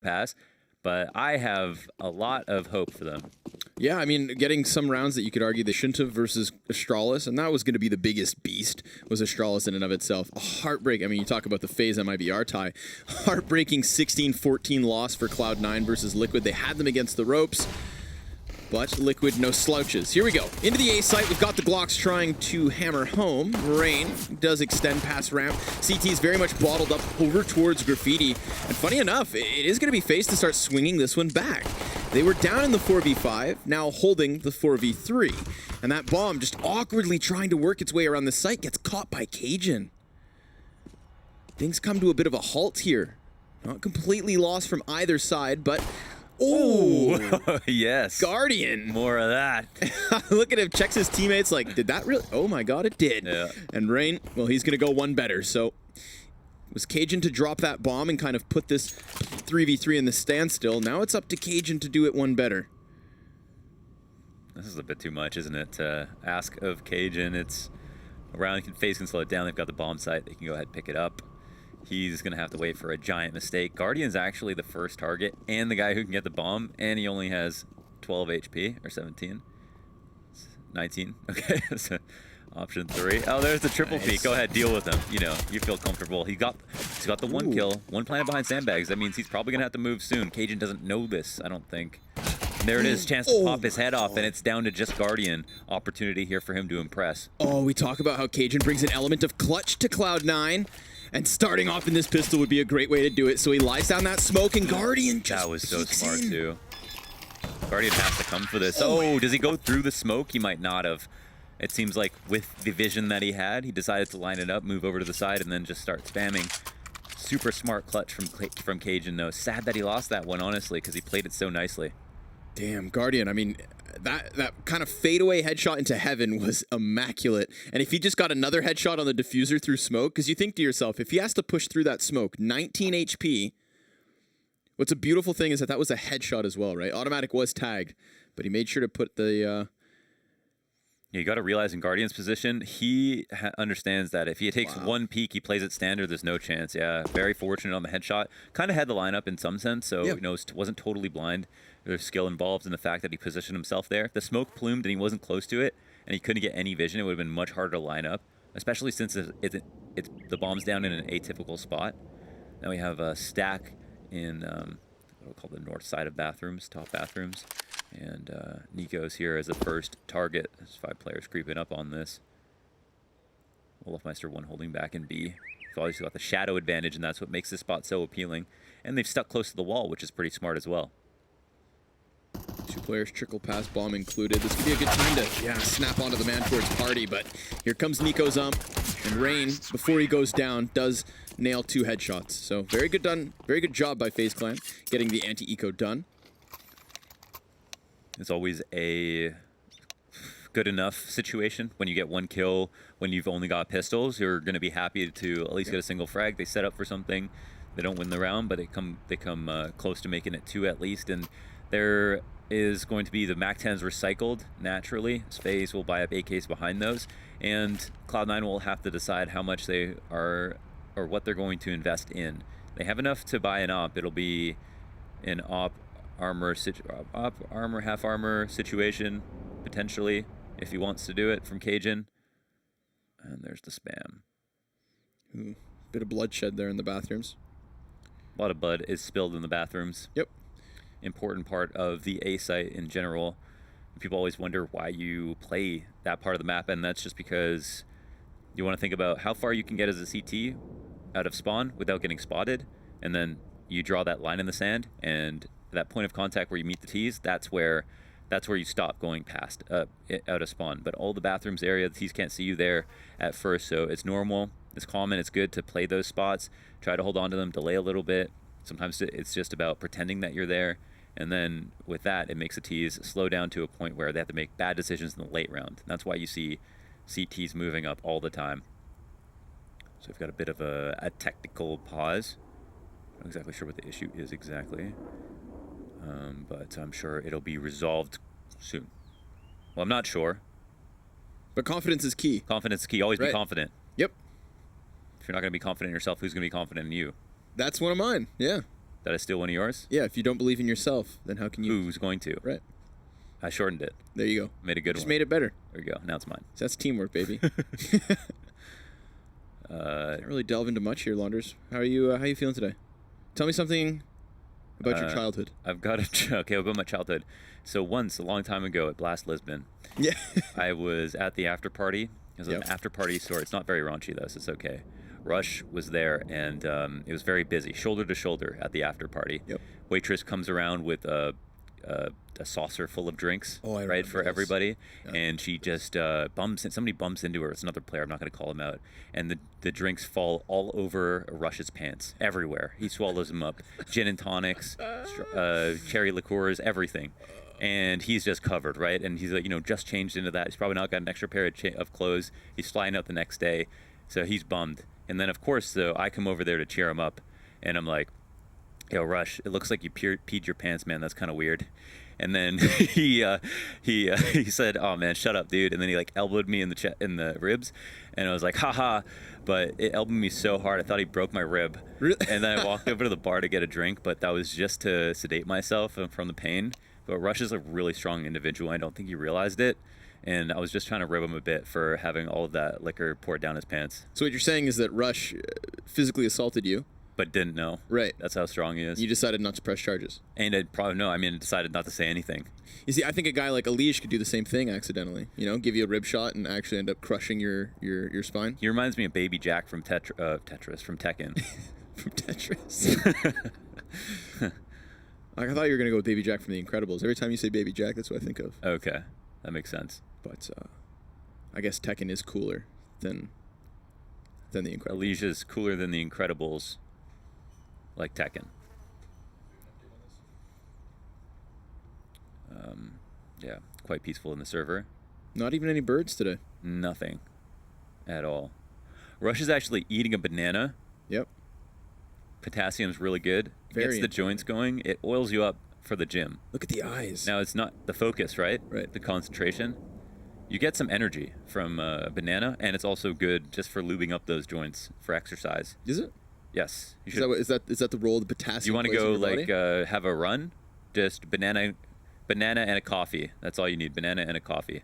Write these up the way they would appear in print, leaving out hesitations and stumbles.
pass, but I have a lot of hope for them. Yeah, I mean, getting some rounds that you could argue they shouldn't have versus Astralis, and that was going to be the biggest beast, was Astralis in and of itself. A heartbreak. I mean, you talk about the FaZe MIBR tie. Heartbreaking 16-14 loss for Cloud9 versus Liquid. They had them against the ropes, but Liquid no slouches. Here we go. Into the A site. We've got the Glocks trying to hammer home. Rain does extend past ramp. CT is very much bottled up over towards Graffiti. And funny enough, it is going to be FaZe to start swinging this one back. They were down in the 4v5, now holding the 4v3. And that bomb just awkwardly trying to work its way around the site gets caught by Cajun. Things come to a bit of a halt here. Not completely lost from either side, but... Oh, yes. Guardian. More of that. Look at him, checks his teammates like, did that really? Oh my god, it did. Yeah. And Rain, well, he's going to go one better. So it was Cajun to drop that bomb and kind of put this 3v3 in the standstill. Now it's up to Cajun to do it one better. This is a bit too much, isn't it? To ask of Cajun. It's around, FaZe can slow it down. They've got the bomb site. They can go ahead and pick it up. He's going to have to wait for a giant mistake. Guardian's actually the first target and the guy who can get the bomb, and he only has 12 HP, or 17. 19. Okay, so option 3. Oh, there's the triple peek. Go ahead, deal with him. You know, you feel comfortable. He's got the one kill, one planted behind sandbags. That means he's probably going to have to move soon. Cajun doesn't know this, I don't think. And there it is, chance to pop his head off, and it's down to just Guardian. Opportunity here for him to impress. Oh, we talk about how Cajun brings an element of clutch to Cloud9. And starting off in this pistol would be a great way to do it. So he lies down that smoke, and Guardian just That was so smart, in. too. Guardian has to come for this. Oh, does he go through the smoke? He might not have. It seems like with the vision that he had, he decided to line it up, move over to the side, and then just start spamming. Super smart clutch from Cajun, though. Sad that he lost that one, honestly, because he played it so nicely. Damn, Guardian, I mean, that kind of fadeaway headshot into heaven was immaculate. And if he just got another headshot on the diffuser through smoke, because you think to yourself, if he has to push through that smoke, 19 HP, what's a beautiful thing is that was a headshot as well, right? Automatic was tagged, but he made sure to put the... Yeah, you got to realize in Guardian's position, he understands that if he takes one peek, he plays it standard, there's no chance. Yeah, very fortunate on the headshot. Kind of had the lineup in some sense, so you know, wasn't totally blind. There's skill involved in the fact that he positioned himself there. If the smoke plumed and he wasn't close to it, and he couldn't get any vision, it would have been much harder to line up, especially since it's the bomb's down in an atypical spot. Now we have a stack in what we'll call the north side of bathrooms, top bathrooms. And Nico's here as the first target. There's 5 players creeping up on this. Wolfmeister 1 holding back in B. They've obviously got the shadow advantage, and that's what makes this spot so appealing. And they've stuck close to the wall, which is pretty smart as well. 2 players trickle past, bomb included. This could be a good time to, snap onto the man towards party, but here comes Nico's ump. And Rain, before he goes down, does nail 2 headshots. So very good job by FaZe Clan getting the anti-eco done. It's always a good enough situation when you get 1 kill, when you've only got pistols. You're going to be happy to at least get a single frag. They set up for something. They don't win the round, but they come close to making it 2 at least. And there is going to be the MAC-10s recycled naturally. FaZe will buy up AKs behind those. And Cloud9 will have to decide how much they are or what they're going to invest in. They have enough to buy an op. It'll be an op armor, half armor situation, potentially, if he wants to do it from Cajun. And there's the spam. Ooh, bit of bloodshed there in the bathrooms. A lot of blood is spilled in the bathrooms. Yep. Important part of the A site in general. People always wonder why you play that part of the map, and that's just because you want to think about how far you can get as a CT out of spawn without getting spotted, and then you draw that line in the sand, and that point of contact where you meet the T's, that's where you stop going past out of spawn. But all the bathrooms area, the T's can't see you there at first, so it's normal, it's common, it's good to play those spots, try to hold on to them, delay a little bit. Sometimes it's just about pretending that you're there, and then with that, it makes the T's slow down to a point where they have to make bad decisions in the late round. And that's why you see CTs moving up all the time. So we've got a bit of a technical pause. Not exactly sure what the issue is exactly. But I'm sure it'll be resolved soon. Well, I'm not sure. But confidence is key. Confidence is key. Always be confident. Yep. If you're not going to be confident in yourself, who's going to be confident in you? That's one of mine, yeah. That is still one of yours? Yeah, if you don't believe in yourself, then how can you? Who's going to? Right. I shortened it. There you go. Made a good Just one. made it better. There we go. Now it's mine. So that's teamwork, baby. Can't really delve into much here, Launders. How are you? How are you feeling today? Tell me something about your childhood. I've got okay about my childhood. So once, a long time ago at Blast Lisbon, Yeah. I was at the after party. It was Yep. an after party store. It's not very raunchy though, so it's okay. Rush was there, and it was very busy, shoulder to shoulder at the after party. Yep. Waitress comes around with a saucer full of drinks, Oh, I right, remember for this. everybody, Yeah. and she just somebody bumps into her. It's another player. I'm not going to call him out. And the drinks fall all over Rush's pants, everywhere. He swallows them up. Gin and tonics, cherry liqueurs, everything. And he's just covered, right? And he's like, just changed into that. He's probably not got an extra pair of clothes. He's flying out the next day, so he's bummed. And then, of course, though, I come over there to cheer him up, and I'm like, "Yo, Rush, it looks like you peed your pants, man. That's kind of weird." And then he said, "Oh man, shut up, dude." And then he like elbowed me in the ribs, and I was like, "Haha!" But it elbowed me so hard, I thought he broke my rib. Really? And then I walked over to the bar to get a drink, but that was just to sedate myself from the pain. But Rush is a really strong individual. I don't think he realized it. And I was just trying to rib him a bit for having all of that liquor poured down his pants, So what you're saying is that Rush physically assaulted you, but didn't know. right? That's how strong he is. You decided not to press charges. And I probably no. I mean, I decided not to say anything. You see, I think a guy like Elish could do the same thing accidentally. Give you a rib shot and actually end up crushing your spine. He reminds me of Baby Jack from Tetris, from Tekken. From Tetris. I thought you were gonna go with Baby Jack from The Incredibles. Every time you say Baby Jack, that's what I think of. Okay, that makes sense. But I guess Tekken is cooler than The Incredibles. Alicia's cooler than the Incredibles, like Tekken. Yeah, quite peaceful in the server. Not even any birds today. Nothing at all. Rush is actually eating a banana. Yep. Potassium's really good. Very Gets the joints going. It oils you up for the gym. Look at the eyes. Now, it's not the focus, right? Right. The concentration. You get some energy from a banana, and it's also good just for lubing up those joints for exercise. Is it? Yes. You Is should. that, is that the role the potassium You want to plays in go your body? have a run? Just banana and a coffee. That's all you need. Banana and a coffee.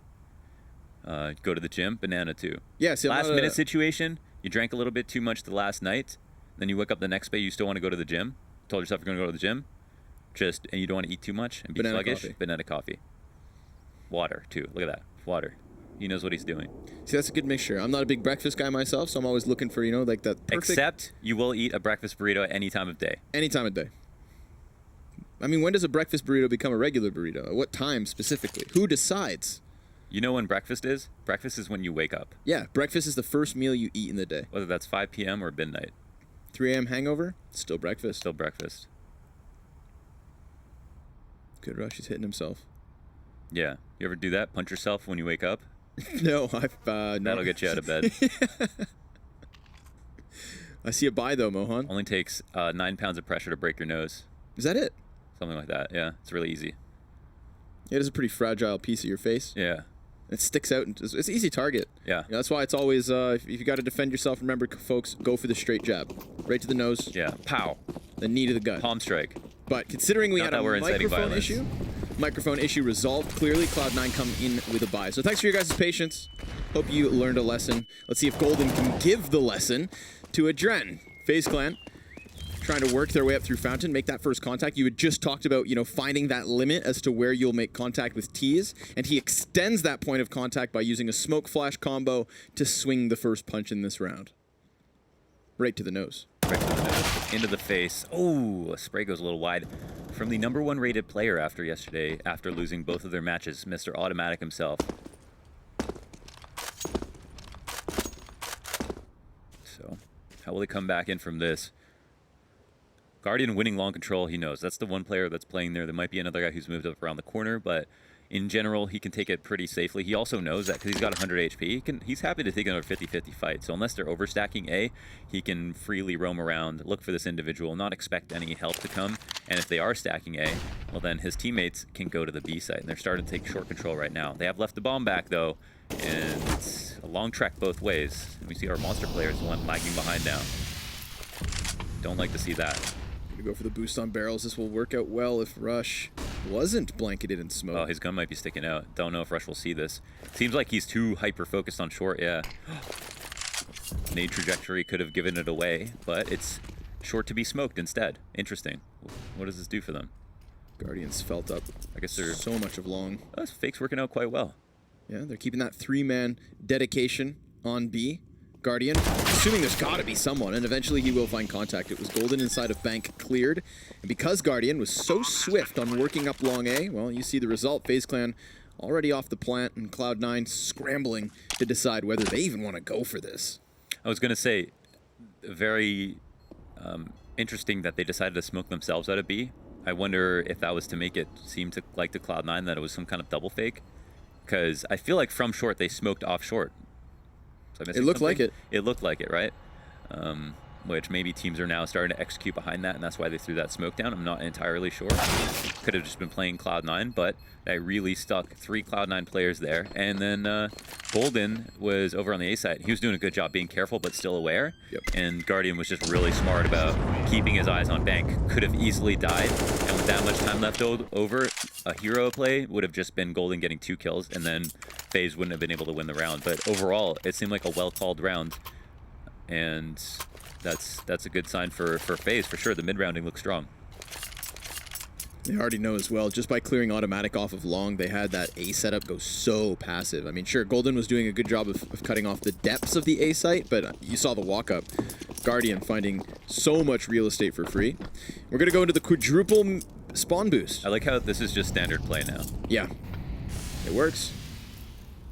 Go to the gym. Banana too. Yeah, see, I'm Last not minute situation. You drank a little bit too much the last night. Then you wake up the next day. You still want to go to the gym. Told yourself you're going to go to the gym. And you don't want to eat too much and be Banana sluggish. coffee. Banana coffee. Water too. Look at that. Water. He knows what he's doing. See, that's a good mixture. I'm not a big breakfast guy myself, so I'm always looking for, like that perfect Except you will eat a breakfast burrito at any time of day. any time of day. I mean, when does a breakfast burrito become a regular burrito? At what time specifically? Who decides? You know when breakfast is? Breakfast is when you wake up. Yeah, breakfast is the first meal you eat in the day. Whether that's 5 p.m. or midnight. 3 a.m. hangover, still breakfast. Still breakfast. Good Rush, he's hitting himself. Yeah. You ever do that? Punch yourself when you wake up? No, I've no. That'll get you out of bed. I see a buy though, Mohan. Only takes 9 pounds of pressure to break your nose. Is that it? Something like that. Yeah. It's really easy. It is a pretty fragile piece of your face. Yeah. It sticks out. It's an easy target. Yeah. That's why it's always, if you got to defend yourself, remember, folks, go for the straight jab. Right to the nose, Yeah. Pow. the knee to the gut. Palm strike. But considering we Not had that a we're inciting microphone issue resolved clearly, Cloud9 come in with a bye. So thanks for your guys' patience. Hope you learned a lesson. Let's see if Golden can give the lesson to Adren. FaZe Clan trying to work their way up through Fountain, make that first contact. You had just talked about, finding that limit as to where you'll make contact with Tease, and he extends that point of contact by using a smoke flash combo to swing the first punch in this round. Right to the nose. Right to the nose. Into the face. Oh, a spray goes a little wide. From the #1 rated player after yesterday, after losing both of their matches, Mr. Automatic himself. So, how will he come back in from this? Guardian winning long control, he knows. That's the one player that's playing there. There might be another guy who's moved up around the corner, but in general, he can take it pretty safely. He also knows that because he's got 100 HP, he's happy to take another 50-50 fight. So unless they're overstacking A, he can freely roam around, look for this individual, not expect any help to come. And if they are stacking A, well then his teammates can go to the B site. And they're starting to take short control right now. They have left the bomb back though, and it's a long trek both ways. And we see our monster players, the one lagging behind now. Don't like to see that. Gonna go for the boost on barrels. This will work out well if Rush wasn't blanketed in smoke. Oh, his gun might be sticking out. Don't know if Rush will see this. Seems like he's too hyper-focused on short, yeah. Nade trajectory could have given it away, but it's short to be smoked instead. Interesting. What does this do for them? Guardians felt up. I guess they're... so much of long. Oh, Fake's working out quite well. Yeah, they're keeping that 3-man dedication on B. Guardian, assuming there's got to be someone, and eventually he will find contact. It was Golden inside of bank cleared. And because Guardian was so swift on working up long A, well, you see the result. FaZe Clan already off the plant, and Cloud9 scrambling to decide whether they even want to go for this. I was going to say, very interesting that they decided to smoke themselves out of B. I wonder if that was to make it seem to like to Cloud9 that it was some kind of double fake. Because I feel like from short, they smoked off short. It looked like it. It looked like it, right? Which maybe teams are now starting to execute behind that, and that's why they threw that smoke down. I'm not entirely sure. Could have just been playing Cloud9, but they really stuck 3 Cloud9 players there. And then Golden was over on the A side. He was doing a good job being careful, but still aware. Yep. And Guardian was just really smart about keeping his eyes on bank. Could have easily died, and with that much time left over, a hero play would have just been Golden getting 2 kills, and then FaZe wouldn't have been able to win the round. But overall, it seemed like a well-called round, and that's a good sign for FaZe for sure. The mid-rounding looks strong. They already know as well, just by clearing automatic off of long, they had that A setup go so passive. I mean, sure, Golden was doing a good job of cutting off the depths of the A site, but you saw the walk-up. Guardian finding so much real estate for free. We're going to go into the quadruple spawn boost. I like how this is just standard play now. Yeah, it works.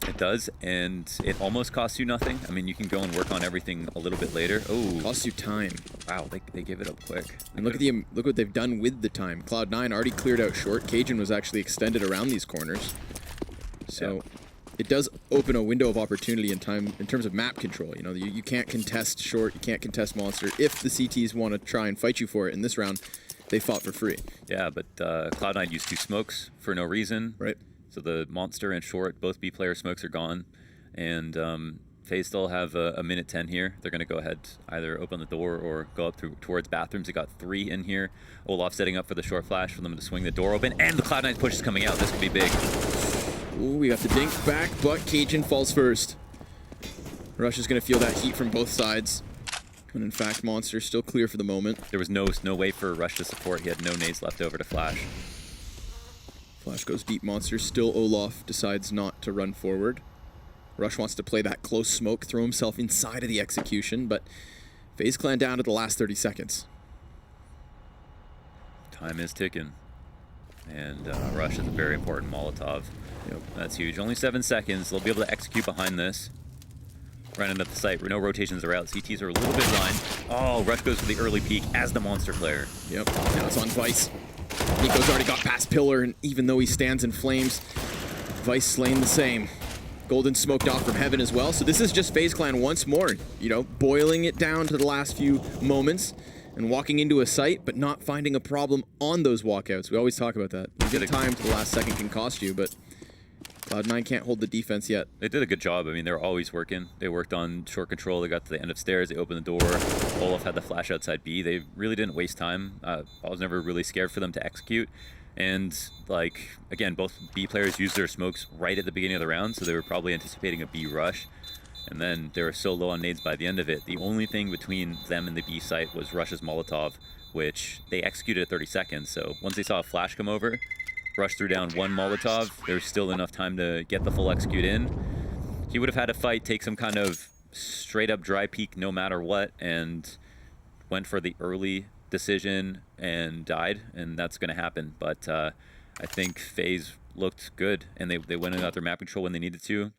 It does, and it almost costs you nothing. I mean, you can go and work on everything a little bit later. Oh, costs you time. Wow, they give it up quick. And look what they've done with the time. Cloud9 already cleared out short. Cajun was actually extended around these corners. So yeah. It does open a window of opportunity in time in terms of map control. You know, you can't contest short, you can't contest monster. If the CTs want to try and fight you for it in this round, they fought for free. Yeah, but Cloud9 used 2 smokes for no reason. Right. So the monster and short, both B player smokes are gone. And FaZe still have a minute 10 here. They're going to go ahead, either open the door or go up towards bathrooms. They got 3 in here. Olaf setting up for the short flash for them to swing the door open. And the Cloud9 push is coming out. This could be big. Ooh, we got the dink back, but Cajun falls first. Rush is going to feel that heat from both sides. And in fact, Monster still clear for the moment. There was no way for Rush to support. He had no nades left over to flash. Flash goes deep. Monster still. Olaf decides not to run forward. Rush wants to play that close smoke, throw himself inside of the execution, but FaZe Clan down to the last 30 seconds. Time is ticking. And Rush is a very important Molotov. Yep. That's huge. Only 7 seconds. They'll be able to execute behind this. Running at the site. No rotations are out. CTs are a little bit blind. Oh, Rush goes for the early peek as the monster player. Yep. Now it's on Vice. Nico's already got past Pillar, and even though he stands in flames, Vice slain the same. Golden smoked off from heaven as well. So this is just FaZe Clan once more, you know, boiling it down to the last few moments and walking into a site, but not finding a problem on those walkouts. We always talk about that. You get time to the last second can cost you, but Cloud9 can't hold the defense yet. They did a good job. I mean, they're always working. They worked on short control. They got to the end of stairs. They opened the door. Olaf had the flash outside B. They really didn't waste time. I was never really scared for them to execute. And, like, again, both B players used their smokes right at the beginning of the round, so they were probably anticipating a B rush. And then they were so low on nades by the end of it. The only thing between them and the B site was Rush's Molotov, which they executed at 30 seconds. So once they saw a flash come over, Rush threw down 1 Molotov. There was still enough time to get the full execute in. He would have had to fight, take some kind of straight-up dry peek no matter what, and went for the early decision and died, and that's going to happen. But I think FaZe looked good, and they went and got their map control when they needed to.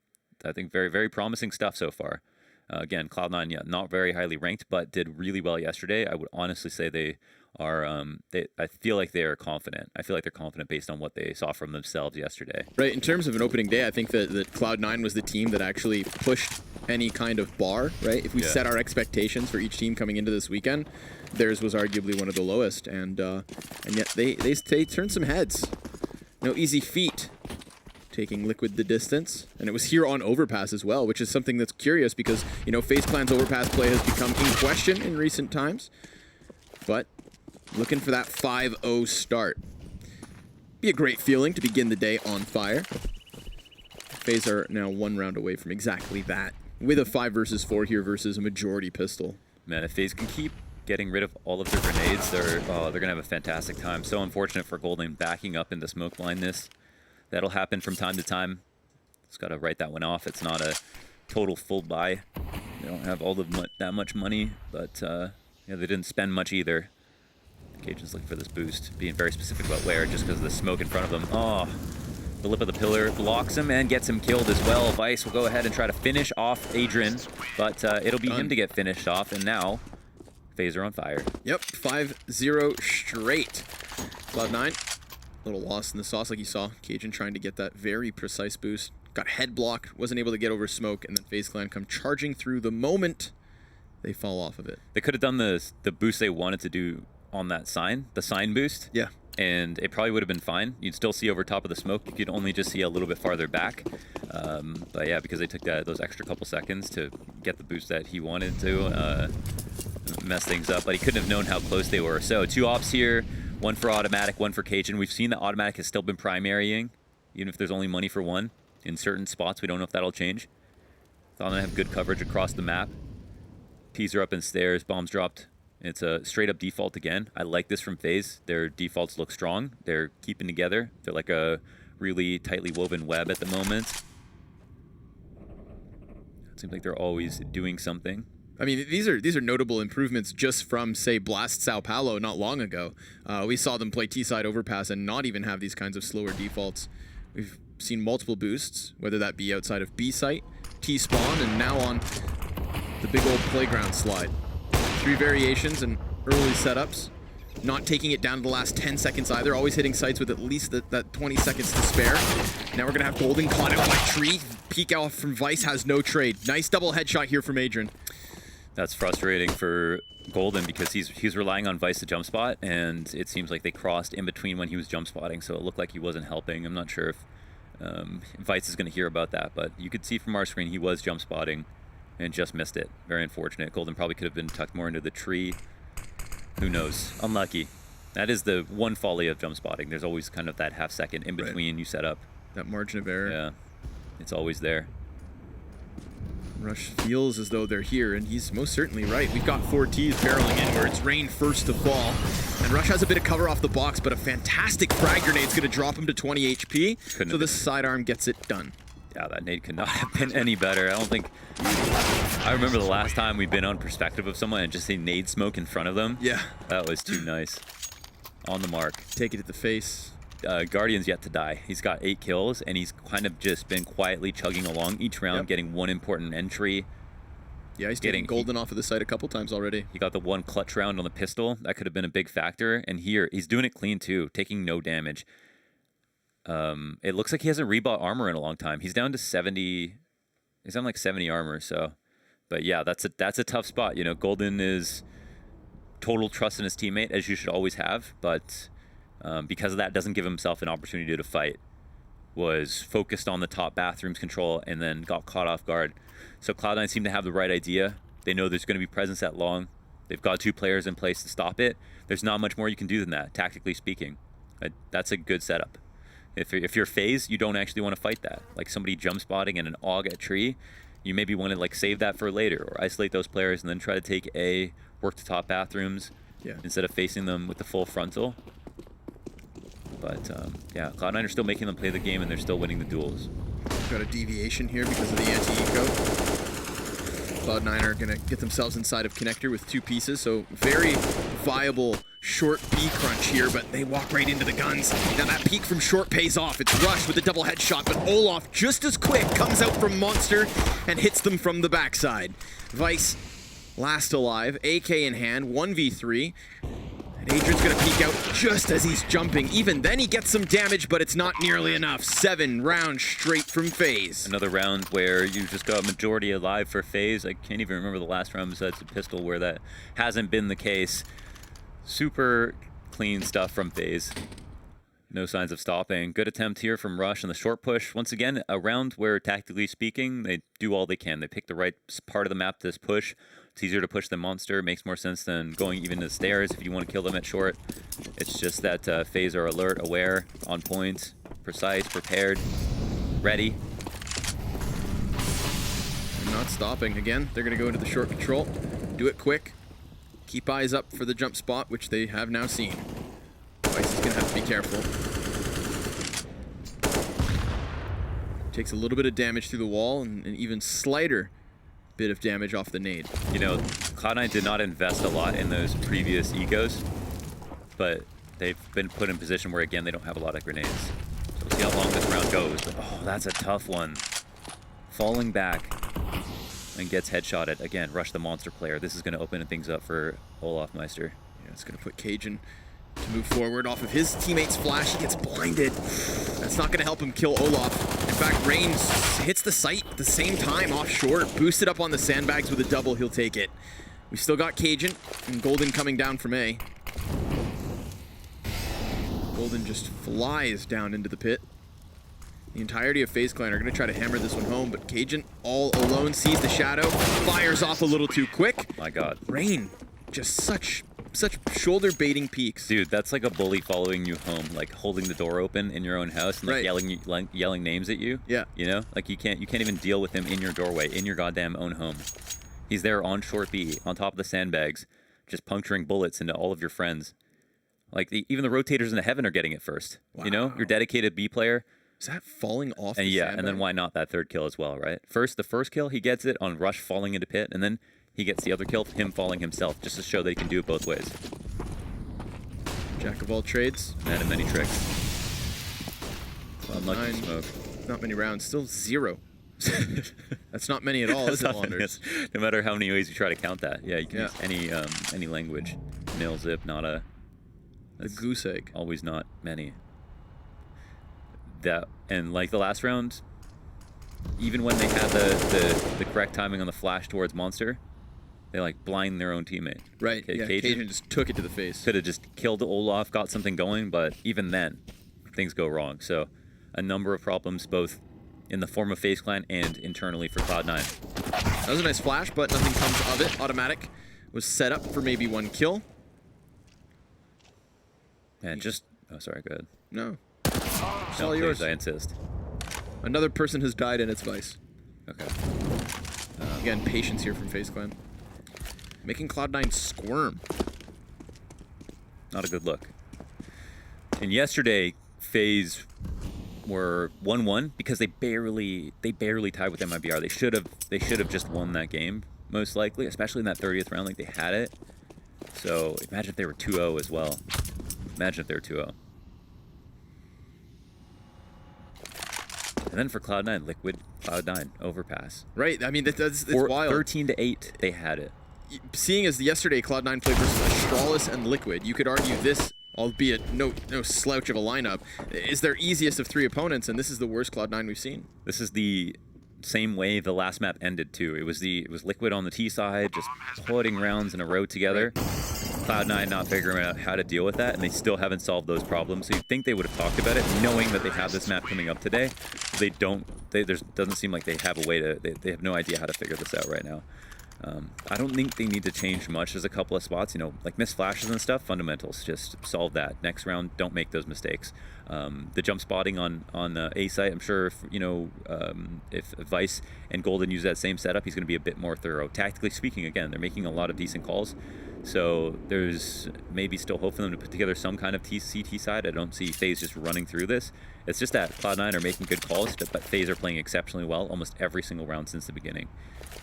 I think very, very promising stuff so far. Again, Cloud9, yeah, not very highly ranked, but did really well yesterday. I would honestly say they are, I feel like they are confident. I feel like they're confident based on what they saw from themselves yesterday. Right, in terms of an opening day, I think that Cloud9 was the team that actually pushed any kind of bar, right? If we set our expectations for each team coming into this weekend, theirs was arguably one of the lowest, and yet they turned some heads. No easy feat taking Liquid the distance, and it was here on overpass as well, which is something that's curious because, you know, FaZe Clan's overpass play has become in question in recent times, but looking for that 5-0 start. Be a great feeling to begin the day on fire. FaZe are now 1 round away from exactly that, with a 5 versus 4 here versus a majority pistol. Man, if FaZe can keep getting rid of all of their grenades, they're gonna have a fantastic time. So unfortunate for Golden backing up into smoke blindness. That'll happen from time to time. Just gotta write that one off. It's not a total full buy. They don't have all of that much money, but yeah, they didn't spend much either. Cajun's looking for this boost, being very specific about where, just because of the smoke in front of them. Oh, the lip of the pillar blocks him and gets him killed as well. Vice will go ahead and try to finish off Adrian, but it'll be him to get finished off, and now FaZe are on fire. Yep, 5-0 straight. Cloud9, a little lost in the sauce like you saw. Cajun trying to get that very precise boost. Got head blocked, wasn't able to get over smoke, and then FaZe Clan come charging through the moment they fall off of it. They could have done the boost they wanted to do on that sign, the sign boost. Yeah. And it probably would have been fine. You'd still see over top of the smoke. You could only just see a little bit farther back. But yeah, because they took those extra couple seconds to get the boost that he wanted to, mess things up. But he couldn't have known how close they were. So 2 ops here, 1 for automatic, 1 for Cajun. We've seen that automatic has still been primarying, even if there's only money for 1. In certain spots, we don't know if that'll change. Thought I have good coverage across the map. P's are up in stairs, bombs dropped. It's a straight up default again. I like this from FaZe. Their defaults look strong. They're keeping together. They're like a really tightly woven web at the moment. It seems like they're always doing something. I mean, these are notable improvements just from, say, Blast Sao Paulo not long ago. We saw them play T-side overpass and not even have these kinds of slower defaults. We've seen multiple boosts, whether that be outside of B site, T spawn, and now on the big old playground slide. 3 variations and early setups. Not taking it down to the last 10 seconds either. Always hitting sites with at least that 20 seconds to spare. Now we're going to have Golden caught out by Tree. Peek out from Vice has no trade. Nice double headshot here from Adrian. That's frustrating for Golden because he's relying on Vice to jump spot, and it seems like they crossed in between when he was jump spotting, so it looked like he wasn't helping. I'm not sure if Vice is going to hear about that, but you could see from our screen he was jump spotting and just missed it. Very unfortunate. Golden probably could have been tucked more into the tree. Who knows? Unlucky. That is the one folly of jump spotting. There's always kind of that half second in between you set up. That margin of error. Yeah, it's always there. Rush feels as though they're here, and he's most certainly right. We've got 4 Ts barreling in where it's Rain first to fall. And Rush has a bit of cover off the box, but a fantastic frag grenade's going to drop him to 20 HP. So the sidearm gets it done. Yeah, that nade could not have been any better. I don't think... I remember the last time we've been on perspective of someone and just see nade smoke in front of them. Yeah. That was too nice. On the mark. Take it at the face. Guardian's yet to die. He's got 8 kills, and he's kind of just been quietly chugging along each round, getting 1 important entry. Yeah, he's getting Golden off of the site a couple times already. He got the 1 clutch round on the pistol. That could have been a big factor. And here, he's doing it clean too, taking no damage. It looks like he hasn't rebought armor in a long time. He's down to 70. He's on like 70 armor, so. But yeah, that's a tough spot. You know, Golden is total trust in his teammate, as you should always have, but because of that, doesn't give himself an opportunity to fight. Was focused on the top bathrooms control and then got caught off guard. So Cloud9 seem to have the right idea. They know there's going to be presence at long. They've got 2 players in place to stop it. There's not much more you can do than that, tactically speaking. That's a good setup. If you're FaZe, you don't actually want to fight that. Like somebody jump spotting in an AUG at tree, you maybe want to like save that for later or isolate those players and then try to take A, work the top bathrooms instead of facing them with the full frontal. But yeah, Cloud9 are still making them play the game and they're still winning the duels. Got a deviation here because of the anti-eco. Cloud9 are going to get themselves inside of connector with 2 pieces, so very viable short B crunch here, but they walk right into the guns. Now that peek from short pays off. It's Rush with a double headshot, but Olaf, just as quick, comes out from Monster and hits them from the backside. Vice, last alive, AK in hand, 1v3. And Adrian's going to peek out just as he's jumping. Even then he gets some damage, but it's not nearly enough. 7 rounds straight from FaZe. Another round where you just got majority alive for FaZe. I can't even remember the last round besides the pistol where that hasn't been the case. Super clean stuff from FaZe. No signs of stopping. Good attempt here from Rush and the short push. Once again, a round where, tactically speaking, they do all they can. They pick the right part of the map to push. It's easier to push the monster. It makes more sense than going even to the stairs if you want to kill them at short. It's just that FaZe are alert, aware, on point, precise, prepared, ready. They're not stopping. Again, they're going to go into the short control. Do it quick. Keep eyes up for the jump spot, which they have now seen. FaZe is going to have to be careful. Takes a little bit of damage through the wall and an even slighter bit of damage off the nade. You know, Cloud9 did not invest a lot in those previous ecos, but they've been put in a position where, again, they don't have a lot of grenades. So we'll see how long this round goes. But, oh, that's a tough one. Falling back and gets headshotted. Again, Rush the monster player. This is going to open things up for Olaf Meister. Yeah, it's going to put Cajun to move forward off of his teammate's flash. He gets blinded. That's not going to help him kill Olaf. In fact, Rain hits the site at the same time off short. Boosted up on the sandbags with a double. He'll take it. We still got Cajun and Golden coming down from A. Golden just flies down into the pit. The entirety of FaZe Clan are going to try to hammer this one home, but Cajun all alone sees the shadow, fires off a little too quick. My God. Rain, just such shoulder baiting peaks. Dude, that's like a bully following you home, like holding the door open in your own house and like yelling names at you. Yeah. You know, like you can't even deal with him in your doorway, in your goddamn own home. He's there on short B, on top of the sandbags, just puncturing bullets into all of your friends. Like even the rotators in the heaven are getting it first. Wow. You know, your dedicated B player. Is that falling off and the yeah, sandbag? And then why not that third kill as well, right? The first kill, he gets it on Rush falling into pit, and then he gets the other kill, him falling himself, just to show that he can do it both ways. Jack of all trades. Man of many tricks. Unlucky smoke. Not many rounds, still 0. That's not many at all, is it, Wanders? No matter how many ways you try to count that. Yeah, you can use any language. Nil, zip, nada. The goose egg. Always not many. That, and like the last round, even when they had the correct timing on the flash towards Monster, they like blind their own teammate. Right, yeah, Cajun just took it to the face. Could have just killed Olaf, got something going, but even then, things go wrong. So, a number of problems, both in the form of FaZe Clan and internally for Cloud9. That was a nice flash, but nothing comes of it. Automatic was set up for maybe one kill. And just, oh sorry, go ahead. No. It's No, all please, yours. I insist. Another person has died in its vice. Okay. Again, patience here from FaZe Clan. Making Cloud9 squirm. Not a good look. And yesterday, FaZe were 1-1 because they barely tied with MIBR. They should have just won that game, most likely, especially in that 30th round, like they had it. So imagine if they were 2-0 as well. Imagine if they were 2-0. And then for Cloud9, Liquid, Cloud9, overpass. Right, I mean, it's wild. 13-8, they had it. Seeing as yesterday Cloud9 played versus Astralis and Liquid, you could argue this, albeit no slouch of a lineup, is their easiest of 3 opponents, and this is the worst Cloud9 we've seen. This is the same way the last map ended too. It was Liquid on the T side, just putting rounds in a row together. Cloud9 not figuring out how to deal with that, and they still haven't solved those problems. So you'd think they would have talked about it, knowing that they have this map coming up today. They don't. There doesn't seem like they have a way to. They have no idea how to figure this out right now. I don't think they need to change much. There's a couple of spots, you know, like missed flashes and stuff, fundamentals. Just solve that. Next round, don't make those mistakes. The jump spotting on A site, I'm sure if Vice and Golden use that same setup, he's going to be a bit more thorough. Tactically speaking, again, they're making a lot of decent calls. So there's maybe still hope for them to put together some kind of CT side. I don't see FaZe just running through this. It's just that Cloud9 are making good calls, but FaZe are playing exceptionally well almost every single round since the beginning.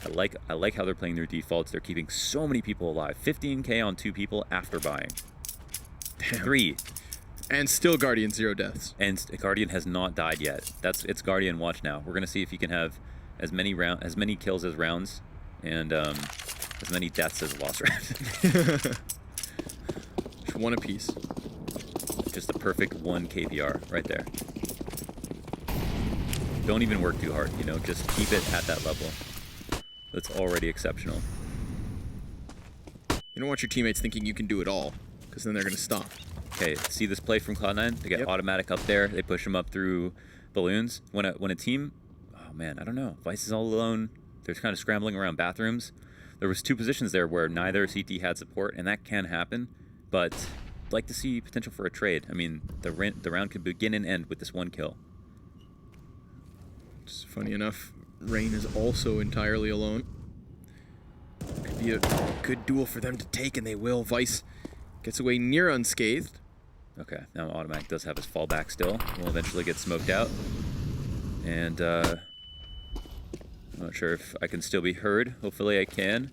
I like how they're playing their defaults. They're keeping so many people alive. 15K on 2 people after buying. Damn. 3. And still Guardian 0 deaths. And Guardian has not died yet. It's Guardian watch now. We're gonna see if he can have as many kills as rounds, and as many deaths as lost rounds. Just one apiece. Just a perfect 1 KPR right there. Don't even work too hard, you know, just keep it at that level. That's already exceptional. You don't want your teammates thinking you can do it all, because then they're going to stop. okay, see this play from Cloud9? They get automatic up there. They push them up through balloons. When a team, oh man, I don't know. FaZe is all alone. They're kind of scrambling around bathrooms. There was 2 positions there where neither CT had support, and that can happen. But I'd like to see potential for a trade. I mean, the round could begin and end with this 1 kill. It's funny enough, Rain is also entirely alone. Could be a good duel for them to take, and they will. Vice gets away near unscathed. Okay, now Automatic does have his fallback still. Will eventually get smoked out. And I'm not sure if I can still be heard. Hopefully I can.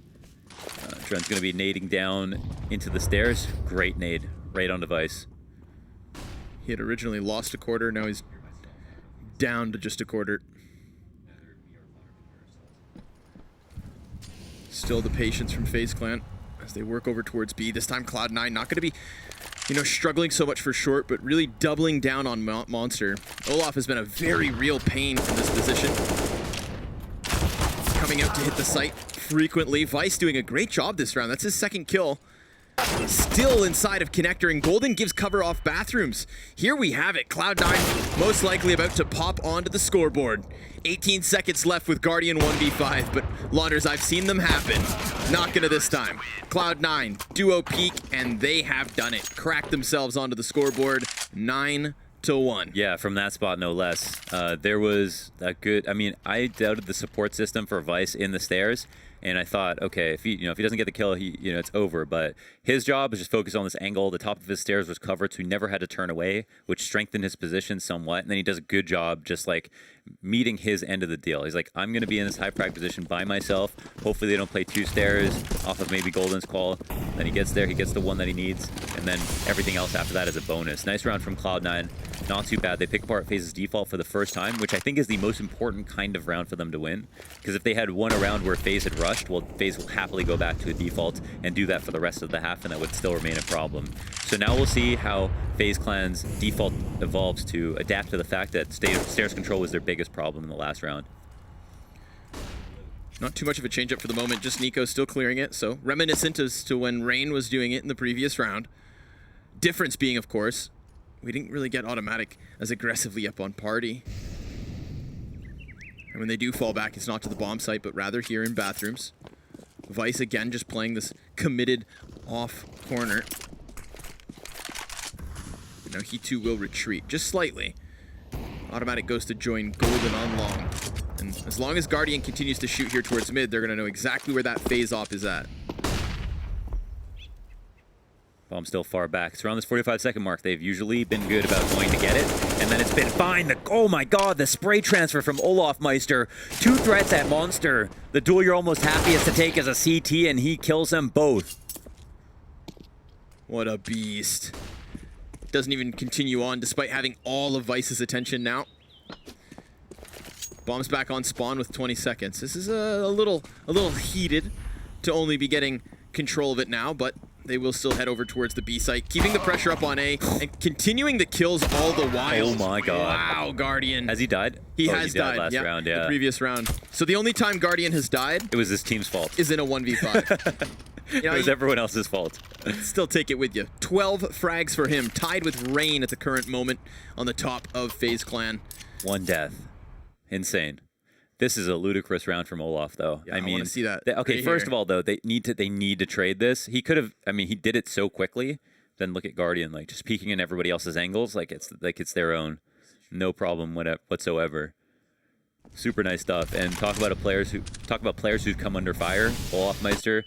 Trent's going to be nading down into the stairs. Great nade, right on device. He had originally lost a quarter, now he's down to just a quarter. Still the patience from FaZe Clan as they work over towards B. This time Cloud9 not going to be, struggling so much for short, but really doubling down on Monster. Olaf has been a very real pain from this position. Coming out to hit the site frequently. Vice doing a great job this round. That's his 2nd kill. Still inside of Connector, and Golden gives cover off bathrooms. Here we have it. Cloud9 most likely about to pop onto the scoreboard. 18 seconds left with Guardian 1v5, but Launders, I've seen them happen. Not gonna this time. Cloud9, duo peak, and they have done it. Cracked themselves onto the scoreboard, 9-1. Yeah, from that spot, no less. There was a good, I doubted the support system for Vice in the stairs. And I thought, okay, if he doesn't get the kill, it's over. But his job was just focus on this angle. The top of his stairs was covered, so he never had to turn away, which strengthened his position somewhat. And then he does a good job just like meeting his end of the deal. He's like, I'm going to be in this high frag position by myself. Hopefully they don't play 2 stairs off of maybe Golden's call. Then he gets there, he gets the 1 that he needs, and then everything else after that is a bonus. Nice round from Cloud9. Not too bad. They pick apart FaZe's default for the first time, which I think is the most important kind of round for them to win. Because if they had won a round where FaZe had rushed, well, FaZe will happily go back to a default and do that for the rest of the half, and that would still remain a problem. So now we'll see how FaZe Clan's default evolves to adapt to the fact that stairs control was their biggest problem in the last round. Not too much of a change-up for the moment, just Nico still clearing it, so reminiscent as to when Rain was doing it in the previous round. Difference being, of course, we didn't really get Automatic as aggressively up on Party. And when they do fall back, it's not to the bomb site, but rather here in bathrooms. Vice again just playing this committed off corner. Now he too will retreat, just slightly. Automatic goes to join Golden on long. And as long as Guardian continues to shoot here towards mid, they're going to know exactly where that phase off is at. Bomb still far back. It's around this 45-second mark. They've usually been good about going to get it, and then it's been fine. Oh my god, the spray transfer from Olaf Meister. 2 threats at Monster. The duel you're almost happiest to take is a CT, and he kills them both. What a beast. Doesn't even continue on despite having all of Vice's attention now. Bomb's back on spawn with 20 seconds. This is a little heated to only be getting control of it now, but they will still head over towards the B site, keeping the pressure up on A and continuing the kills all the while. Oh my god. Wow, Guardian. Has he died? He has died last round, yeah. The previous round. So the only time Guardian has died, it was his team's fault. Is in a 1v5. It was everyone else's fault. Still take it with you. 12 frags for him, tied with Rain at the current moment on the top of FaZe Clan. 1 death. Insane. This is a ludicrous round from Olaf, though. Yeah, I mean, want to see that. Okay, first of all, though, they need to trade this. He could have. I mean, he did it so quickly. Then look at Guardian, like just peeking in everybody else's angles, like it's their own, no problem whatsoever. Super nice stuff. And talk about players who come under fire. Olaf Meister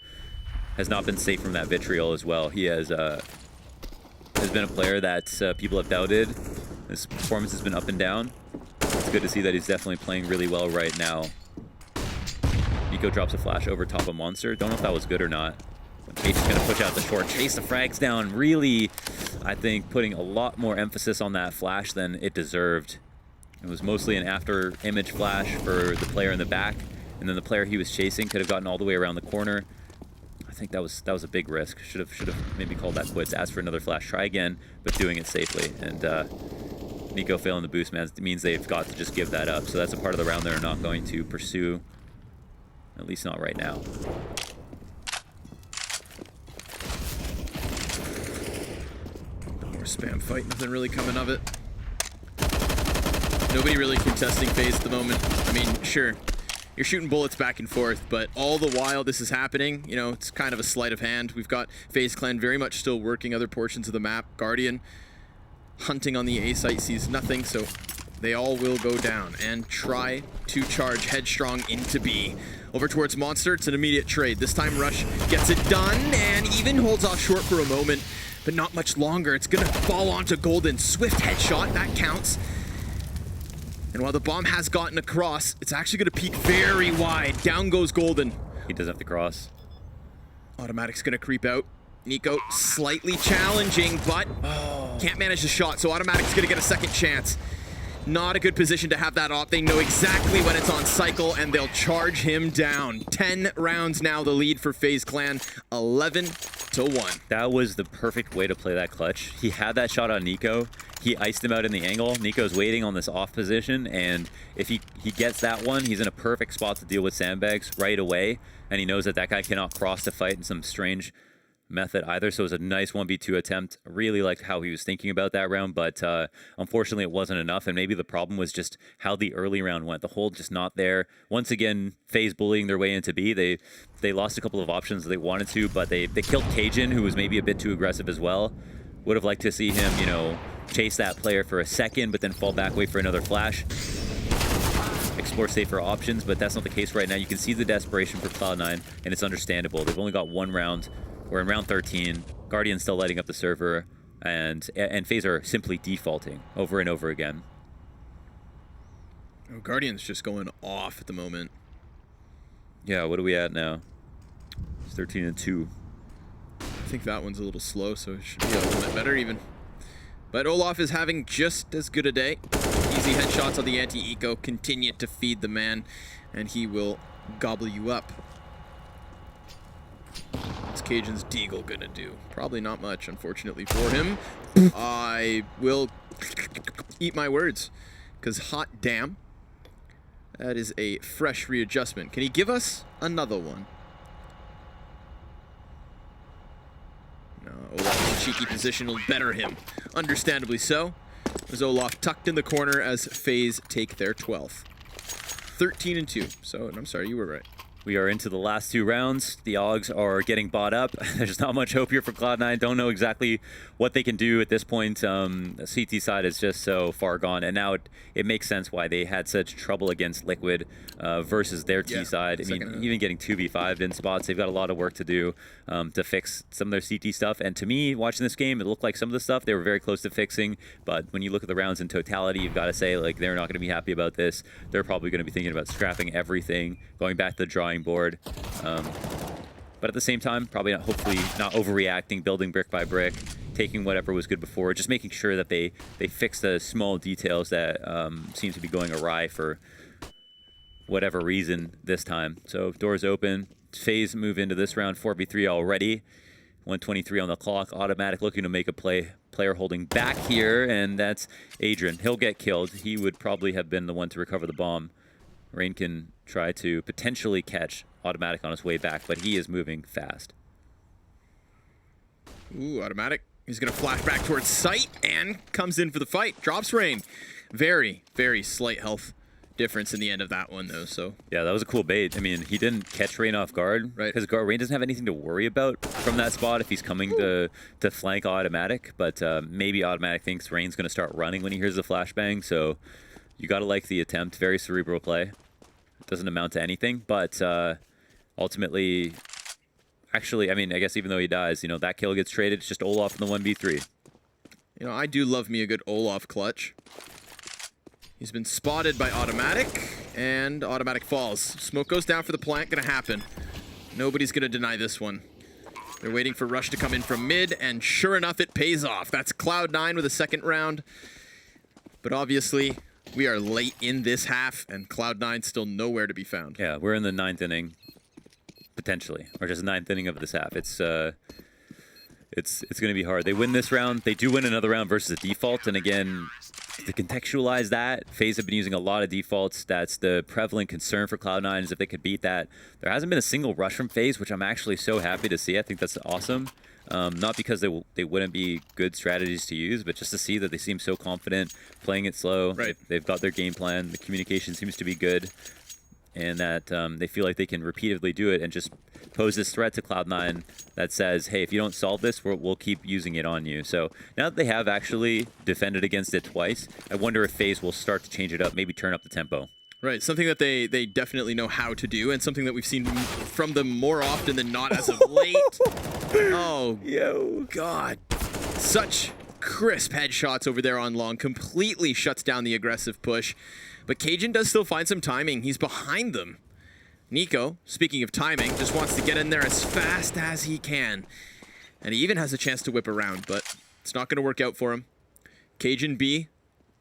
has not been safe from that vitriol as well. He has been a player that people have doubted. His performance has been up and down. It's good to see that he's definitely playing really well right now. Nico drops a flash over top of Monster. Don't know if that was good or not. H is going to push out the short, chase the frags down. Really, I think, putting a lot more emphasis on that flash than it deserved. It was mostly an after image flash for the player in the back, and then the player he was chasing could have gotten all the way around the corner. I think that was a big risk. Should have maybe called that quits. Asked for another flash, try again, but doing it safely. And Nico failing the boost, man, means they've got to just give that up. So that's a part of the round they're not going to pursue, at least not right now. More Spam fight, nothing really coming of it. Nobody really contesting FaZe at the moment. I mean, sure, you're shooting bullets back and forth, but all the while this is happening, you know, it's kind of a sleight of hand. We've got FaZe Clan very much still working other portions of the map. Guardian hunting on the A site, sees nothing, so they all will go down and try to charge headstrong into B. Over towards Monster, it's an immediate trade. This time Rush gets it done and even holds off short for a moment, but not much longer. It's gonna fall onto Golden. Swift headshot, that counts. And while the bomb has gotten across, it's actually gonna peek very wide. Down goes Golden. He does have to cross. Automatic's gonna creep out. Nico slightly challenging, but can't manage the shot, so Automatic's gonna get a second chance. Not a good position to have that op. They know exactly when it's on cycle, and they'll charge him down. 10 rounds now, the lead for FaZe Clan, 11-1. That was the perfect way to play that clutch. He had that shot on Nico. He iced him out in the angle. Nico's waiting on this off position, and if he gets that one, he's in a perfect spot to deal with sandbags right away, and he knows that that guy cannot cross the fight in some strange method either, so it was a nice 1v2 attempt. Really liked how he was thinking about that round, but unfortunately it wasn't enough, and maybe the problem was just how the early round went. The hold just not there. Once again, FaZe bullying their way into B. They lost a couple of options they wanted to, but they killed Cajun, who was maybe a bit too aggressive as well. Would have liked to see him, you know, chase that player for a second, but then fall back, wait for another flash. Explore safer options, but that's not the case right now. You can see the desperation for Cloud9, and it's understandable. They've only got one round. We're in round 13. Guardian's still lighting up the server, and FaZe are simply defaulting over and over again. Oh, Guardian's just going off at the moment. Yeah, what are we at now? It's 13-2. I think that one's a little slow, so it should be a little bit better even. But Olaf is having just as good a day. Easy headshots on the anti-eco continue to feed the man, and he will gobble you up. What's Cajun's Deagle gonna do? Probably not much, unfortunately for him. I will eat my words, because hot damn, that is a fresh readjustment. Can he give us another one? No, Olaf's cheeky position will better him. Understandably so. As Olaf tucked in the corner as FaZe take their 12th. 13-2. So, I'm sorry, you were right. We are into the last two rounds. The Augs are getting bought up. There's not much hope here for Cloud9. Don't know exactly what they can do at this point. The CT side is just so far gone, and now it makes sense why they had such trouble against Liquid versus their T side. I mean, even getting 2v5'd in spots, they've got a lot of work to do to fix some of their CT stuff. And to me, watching this game, it looked like some of the stuff they were very close to fixing. But when you look at the rounds in totality, you've got to say, like, they're not going to be happy about this. They're probably going to be thinking about scrapping everything, going back to the drawing board. But at the same time, probably not, hopefully not overreacting, building brick by brick, taking whatever was good before, just making sure that they fix the small details that seem to be going awry for whatever reason this time. So doors open. FaZe move into this round 4v3 already. 1:23 on the clock. Automatic looking to make a play. Player holding back here, and that's Adrian. He'll get killed. He would probably have been the one to recover the bomb. Rain can try to potentially catch Automatic on his way back, but he is moving fast. Ooh, Automatic. He's going to flash back towards site and comes in for the fight. Drops Rain. Very, very slight health difference in the end of that one, though. So yeah, that was a cool bait. I mean, he didn't catch Rain off guard, right? Because Rain doesn't have anything to worry about from that spot if he's coming to flank Automatic. But maybe Automatic thinks Rain's going to start running when he hears the flashbang. So you got to like the attempt. Very cerebral play. It doesn't amount to anything, but ultimately, actually, I mean, I guess even though he dies, you know, that kill gets traded. It's just Olaf in the 1v3. You know, I do love me a good Olaf clutch. He's been spotted by Automatic, and Automatic falls. Smoke goes down for the plant, gonna happen. Nobody's gonna deny this one. They're waiting for Rush to come in from mid, and sure enough, it pays off. That's Cloud9 with a second round. But obviously, we are late in this half, and Cloud9 still nowhere to be found. Yeah, we're in the 9th inning, potentially, or just the 9th inning of this half. It's going to be hard. They win this round. They do win another round versus a default, and again, to contextualize that, FaZe have been using a lot of defaults. That's the prevalent concern for Cloud9 is if they could beat that. There hasn't been a single rush from FaZe, which I'm actually so happy to see. I think that's awesome. Not because they wouldn't be good strategies to use, but just to see that they seem so confident playing it slow. Right. They've got their game plan. The communication seems to be good. And that they feel like they can repeatedly do it and just pose this threat to Cloud9 that says, hey, if you don't solve this, we'll keep using it on you. So now that they have actually defended against it twice, I wonder if FaZe will start to change it up, maybe turn up the tempo. Right, something that they definitely know how to do, and something that we've seen from them more often than not as of late. Oh, yo, God. Such crisp headshots over there on long. Completely shuts down the aggressive push. But Cajun does still find some timing. He's behind them. Nico, speaking of timing, just wants to get in there as fast as he can. And he even has a chance to whip around, but it's not going to work out for him. Cajun B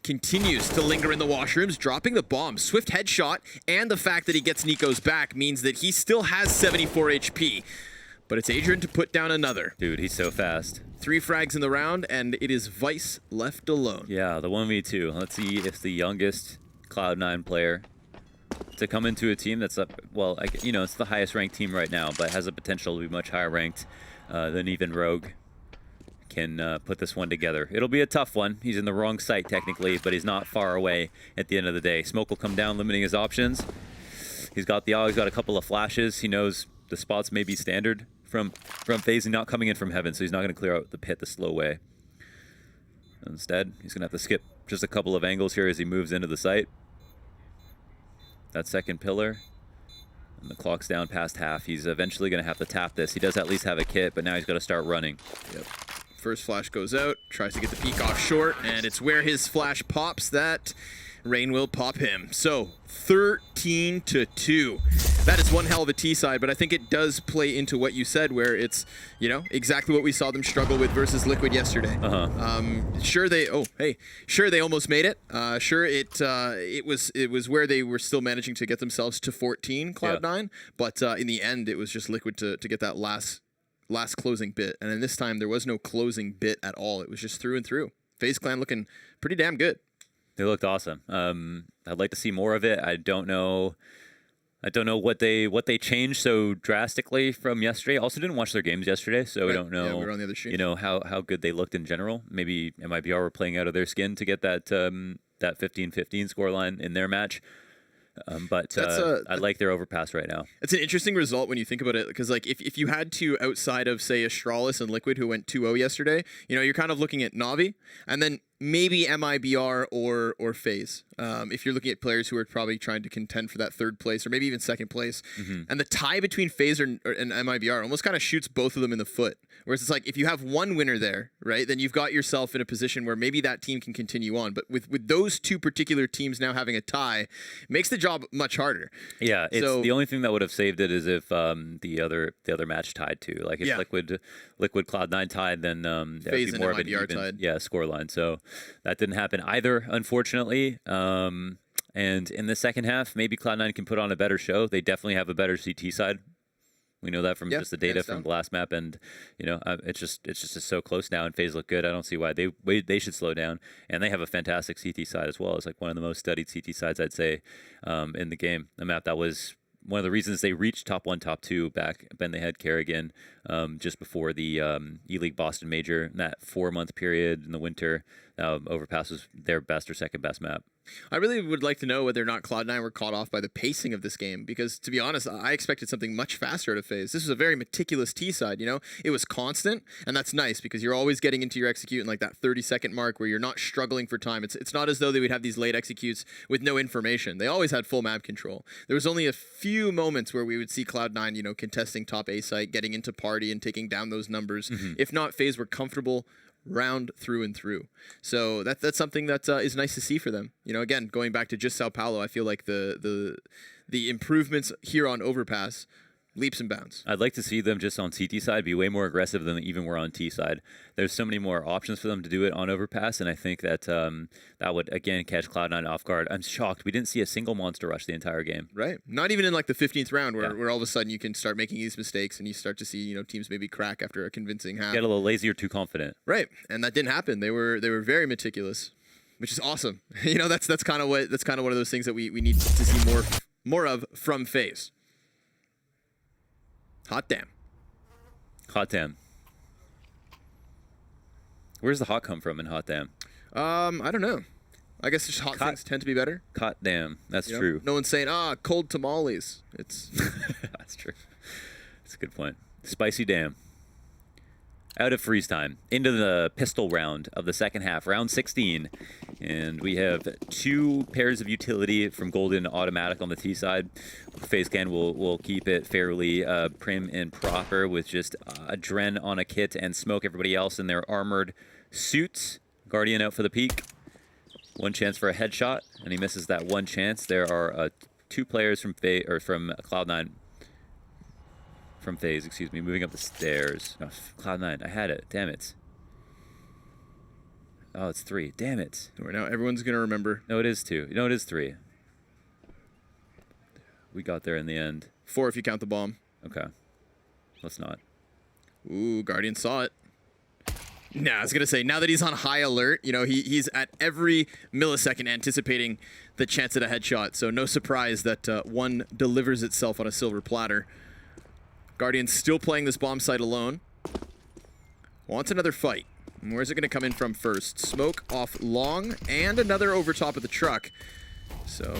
continues to linger in the washrooms, dropping the bomb. Swift headshot, and the fact that he gets Nico's back means that he still has 74 HP. But it's Adrian to put down another. Dude, he's so fast. 3 frags in the round, and it is Vice left alone. Yeah, the 1v2. Let's see if the youngest Cloud9 player to come into a team that's up, well, it's the highest ranked team right now, but has the potential to be much higher ranked than even Rogue, can put this one together. It'll be a tough one. He's in the wrong site technically, but he's not far away at the end of the day. Smoke will come down, limiting his options. He's got the he's got a couple of flashes. He knows the spots may be standard from FaZe and not coming in from heaven, so he's not going to clear out the pit the slow way. Instead, he's going to have to skip just a couple of angles here as he moves into the site. That second pillar. And the clock's down past half. He's eventually going to have to tap this. He does at least have a kit, but now he's got to start running. Yep. First flash goes out, tries to get the peek off short, and it's where his flash pops that Rain will pop him. So 13-2. That is one hell of a T side, but I think it does play into what you said, where it's, exactly what we saw them struggle with versus Liquid yesterday. Sure they almost made it. Sure it was where they were still managing to get themselves to 14 Cloud9, but in the end it was just Liquid to get that last closing bit, and in this time there was no closing bit at all. It was just through and through. FaZe Clan looking pretty damn good. They looked awesome. I'd like to see more of it. I don't know what they changed so drastically from yesterday. Also didn't watch their games yesterday, so we don't know. Yeah, we were on the other stream. How good they looked in general. Maybe MIBR were playing out of their skin to get that 15-15 scoreline in their match. But I like their overpass right now. It's an interesting result when you think about it, because if you had to, outside of say Astralis and Liquid, who went 2-0 yesterday, you're kind of looking at Navi and then maybe MIBR or FaZe. If you're looking at players who are probably trying to contend for that third place or maybe even second place, and the tie between FaZe and MIBR almost kind of shoots both of them in the foot. Whereas it's like if you have one winner there, right, then you've got yourself in a position where maybe that team can continue on. But with those two particular teams now having a tie, it makes the job much harder. Yeah, it's the only thing that would have saved it is if the other match tied too. Like if Liquid Cloud9 tied, then there would be more of an even scoreline. So that didn't happen either, unfortunately. And in the second half, maybe Cloud9 can put on a better show. They definitely have a better CT side. We know that from just the data from the last map, and it's just so close now. And FaZe look good. I don't see why they should slow down. And they have a fantastic CT side as well. It's like one of the most studied CT sides, I'd say, in the game. A map that was one of the reasons they reached top 1, top 2 back when they had Kerrigan just before the E-League Boston Major. In that 4-month period in the winter, Overpass was their best or second best map. I really would like to know whether or not Cloud9 were caught off by the pacing of this game, because to be honest, I expected something much faster out of FaZe. This was a very meticulous T side, It was constant, and that's nice because you're always getting into your execute in like that 30-second mark where you're not struggling for time. It's not as though they would have these late executes with no information. They always had full map control. There was only a few moments where we would see Cloud9, contesting top A site, getting into party and taking down those numbers. If not, FaZe were comfortable round through and through. So that's something that is nice to see for them. Again, going back to just Sao Paulo, I feel like the improvements here on Overpass, leaps and bounds. I'd like to see them just on CT side be way more aggressive than they even were on T side. There's so many more options for them to do it on Overpass, and I think that that would, again, catch Cloud9 off guard. I'm shocked. We didn't see a single monster rush the entire game. Right. Not even in like the 15th round where all of a sudden you can start making these mistakes and you start to see, teams maybe crack after a convincing half. Get a little lazy or too confident. Right. And that didn't happen. They were very meticulous. which is awesome. You know, that's kind of one of those things that we need to see more of from FaZe. Hot damn. Hot damn. Where's the hot come from in hot damn? I don't know. I guess just hot things tend to be better. Hot damn. That's You know? true. No one's saying, cold tamales. It's That's true. That's a good point. Spicy damn. Out of freeze time. Into the pistol round of the second half. Round 16. And we have 2 pairs of utility from Golden automatic on the T side. FaZe Clan will keep it fairly prim and proper with just a Dren on a kit and smoke everybody else in their armored suits. Guardian out for the peek. 1 chance for a headshot, and he misses that 1 chance. There are 2 players from Cloud9, from FaZe, excuse me, moving up the stairs. No, Cloud9, I had it. Damn it. Oh, it's 3. Damn it. right now everyone's gonna remember. No, it is 2. No, it is 3. We got there in the end. 4 if you count the bomb. Okay. Let's not. Ooh, Guardian saw it. Nah, I was gonna say, now that he's on high alert, you know, he's at every millisecond anticipating the chance at a headshot. So no surprise that one delivers itself on a silver platter. Guardian's still playing this bomb site alone. Wants another fight. And where's it gonna come in from first? Smoke off long and another over top of the truck. So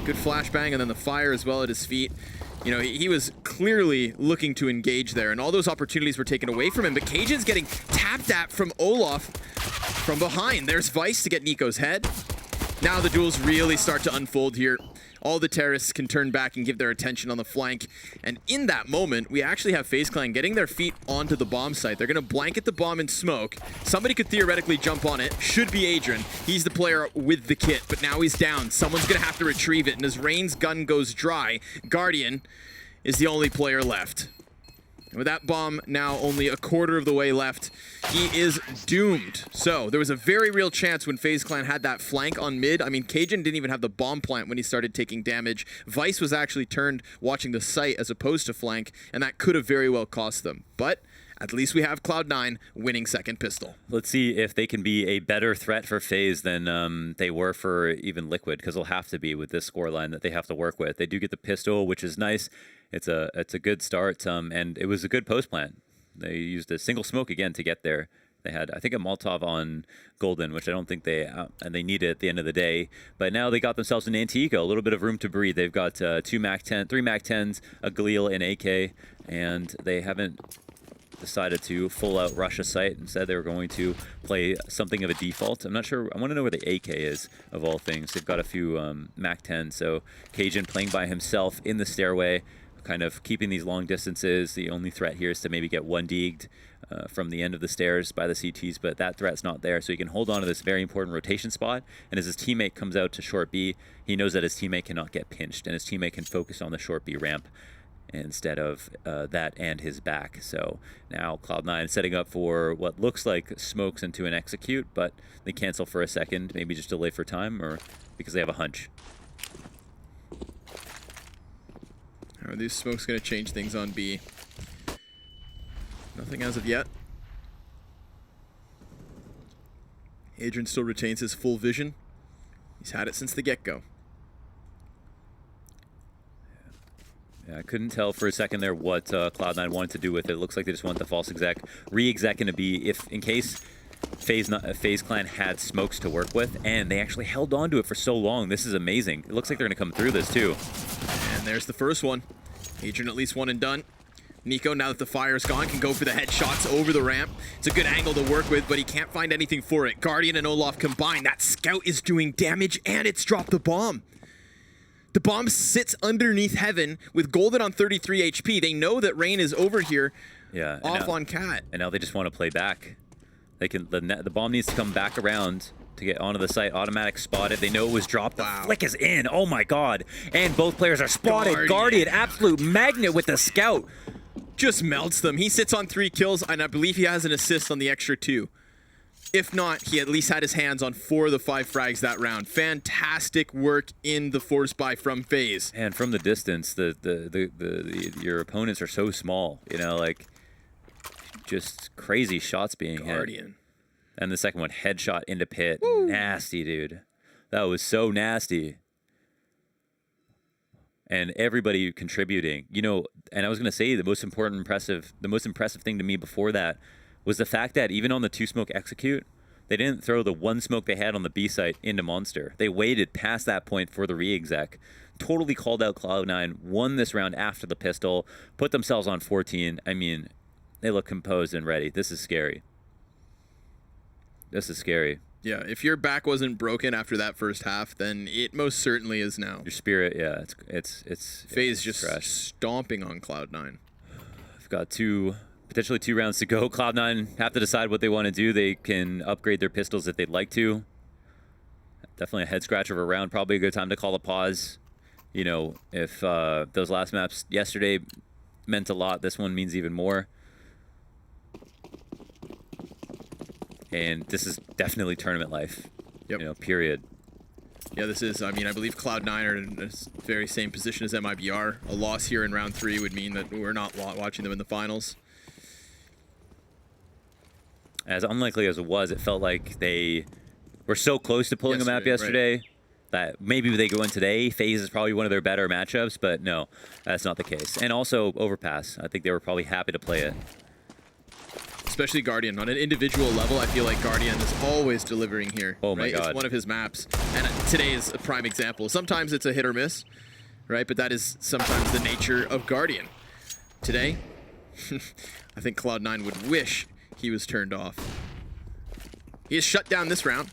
good flashbang and then the fire as well at his feet. You know, he was clearly looking to engage there, and all those opportunities were taken away from him. But Cajun's getting tapped at from Olaf from behind. There's Vice to get Nico's head. Now the duels really start to unfold here. All the terrorists can turn back and give their attention on the flank. And in that moment, we actually have FaZe Clan getting their feet onto the bomb site. They're going to blanket the bomb in smoke. Somebody could theoretically jump on it. Should be Adrian. He's the player with the kit, but now he's down. Someone's going to have to retrieve it. And as Rain's gun goes dry, Guardian is the only player left. And with that bomb now only a quarter of the way left, he is doomed. So there was a very real chance when FaZe Clan had that flank on mid. I mean, Cajun didn't even have the bomb plant when he started taking damage. Vice was actually turned watching the site as opposed to flank, and that could have very well cost them. But at least we have Cloud9 winning second pistol. Let's see if they can be a better threat for FaZe than they were for even Liquid, because they'll have to be with this scoreline that they have to work with. They do get the pistol, which is nice. It's a good start, and it was a good post plant. They used a single smoke again to get there. They had, I think, a Molotov on Golden, which I don't think they needed at the end of the day. But now they got themselves an Antico, a little bit of room to breathe. They've got 3 MAC-10s, a Galil, and AK, and they haven't decided to full out rush a site. Instead, they were going to play something of a default. I'm not sure. I want to know where the AK is, of all things. They've got a few MAC-10s. So Cajun playing by himself in the stairway, kind of keeping these long distances. The only threat here is to maybe get 1-degged from the end of the stairs by the CTs, but that threat's not there. So he can hold on to this very important rotation spot, and as his teammate comes out to short B, he knows that his teammate cannot get pinched, and his teammate can focus on the short B ramp instead of that and his back. So now Cloud9 setting up for what looks like smokes into an execute, but they cancel for a second, maybe just delay for time, or because they have a hunch. Are these smokes going to change things on B? Nothing as of yet. Adrian still retains his full vision. He's had it since the get-go. Yeah, I couldn't tell for a second there what Cloud9 wanted to do with it. It looks like they just want the false exec, re-exec into B, if in case FaZe Clan had smokes to work with, and they actually held on to it for so long. This is amazing. It looks like they're going to come through this too. And there's the first one. Adrian at least one and done. Nico, now that the fire's gone, can go for the headshots over the ramp. It's a good angle to work with, but he can't find anything for it. Guardian and Olaf combined. That scout is doing damage, and it's dropped the bomb. The bomb sits underneath Heaven with Golden on 33 HP. They know that Rain is over here, off on Cat. And now they just want to play back. They can. The bomb needs to come back around to get onto the site. Automatic spotted. They know it was dropped. The flick is in. Oh my god. And both players are spotted. Guardian, absolute magnet with the scout. Just melts them. He sits on 3 kills, and I believe he has an assist on the extra 2. If not, he at least had his hands on 4 of the 5 frags that round. Fantastic work in the force buy from FaZe. And from the distance, your opponents are so small. You know, like just crazy shots being hit. Guardian. And the second one, headshot into pit. Woo. Nasty, dude. That was so nasty. And everybody contributing. You know, and I was going to say the most impressive thing to me before that was the fact that even on the 2-smoke execute, they didn't throw the 1 smoke they had on the B site into Monster. They waited past that point for the re-exec. Totally called out Cloud9, won this round after the pistol, put themselves on 14. I mean, they look composed and ready. This is scary. This is scary. Yeah, if your back wasn't broken after that first half, then it most certainly is now. Your spirit, yeah, it's FaZe just stomping on Cloud9. I've got potentially 2 rounds to go. Cloud9 have to decide what they want to do. They can upgrade their pistols if they'd like to. Definitely a head scratcher of a round. Probably a good time to call a pause. You know, if those last maps yesterday meant a lot, this one means even more. And this is definitely tournament life. Yep. You know, period. Yeah, this is, I mean, I believe Cloud9 are in the very same position as MIBR. A loss here in round 3 would mean that we're not watching them in the finals. As unlikely as it was, it felt like they were so close to pulling a map yesterday that maybe they go in today. FaZe is probably one of their better matchups, but no, that's not the case. And also Overpass. I think they were probably happy to play it. Especially Guardian. On an individual level, I feel like Guardian is always delivering here. Oh my God. It's one of his maps. And today is a prime example. Sometimes it's a hit or miss, right? But that is sometimes the nature of Guardian. Today, I think Cloud9 would wish he was turned off. He is shut down this round.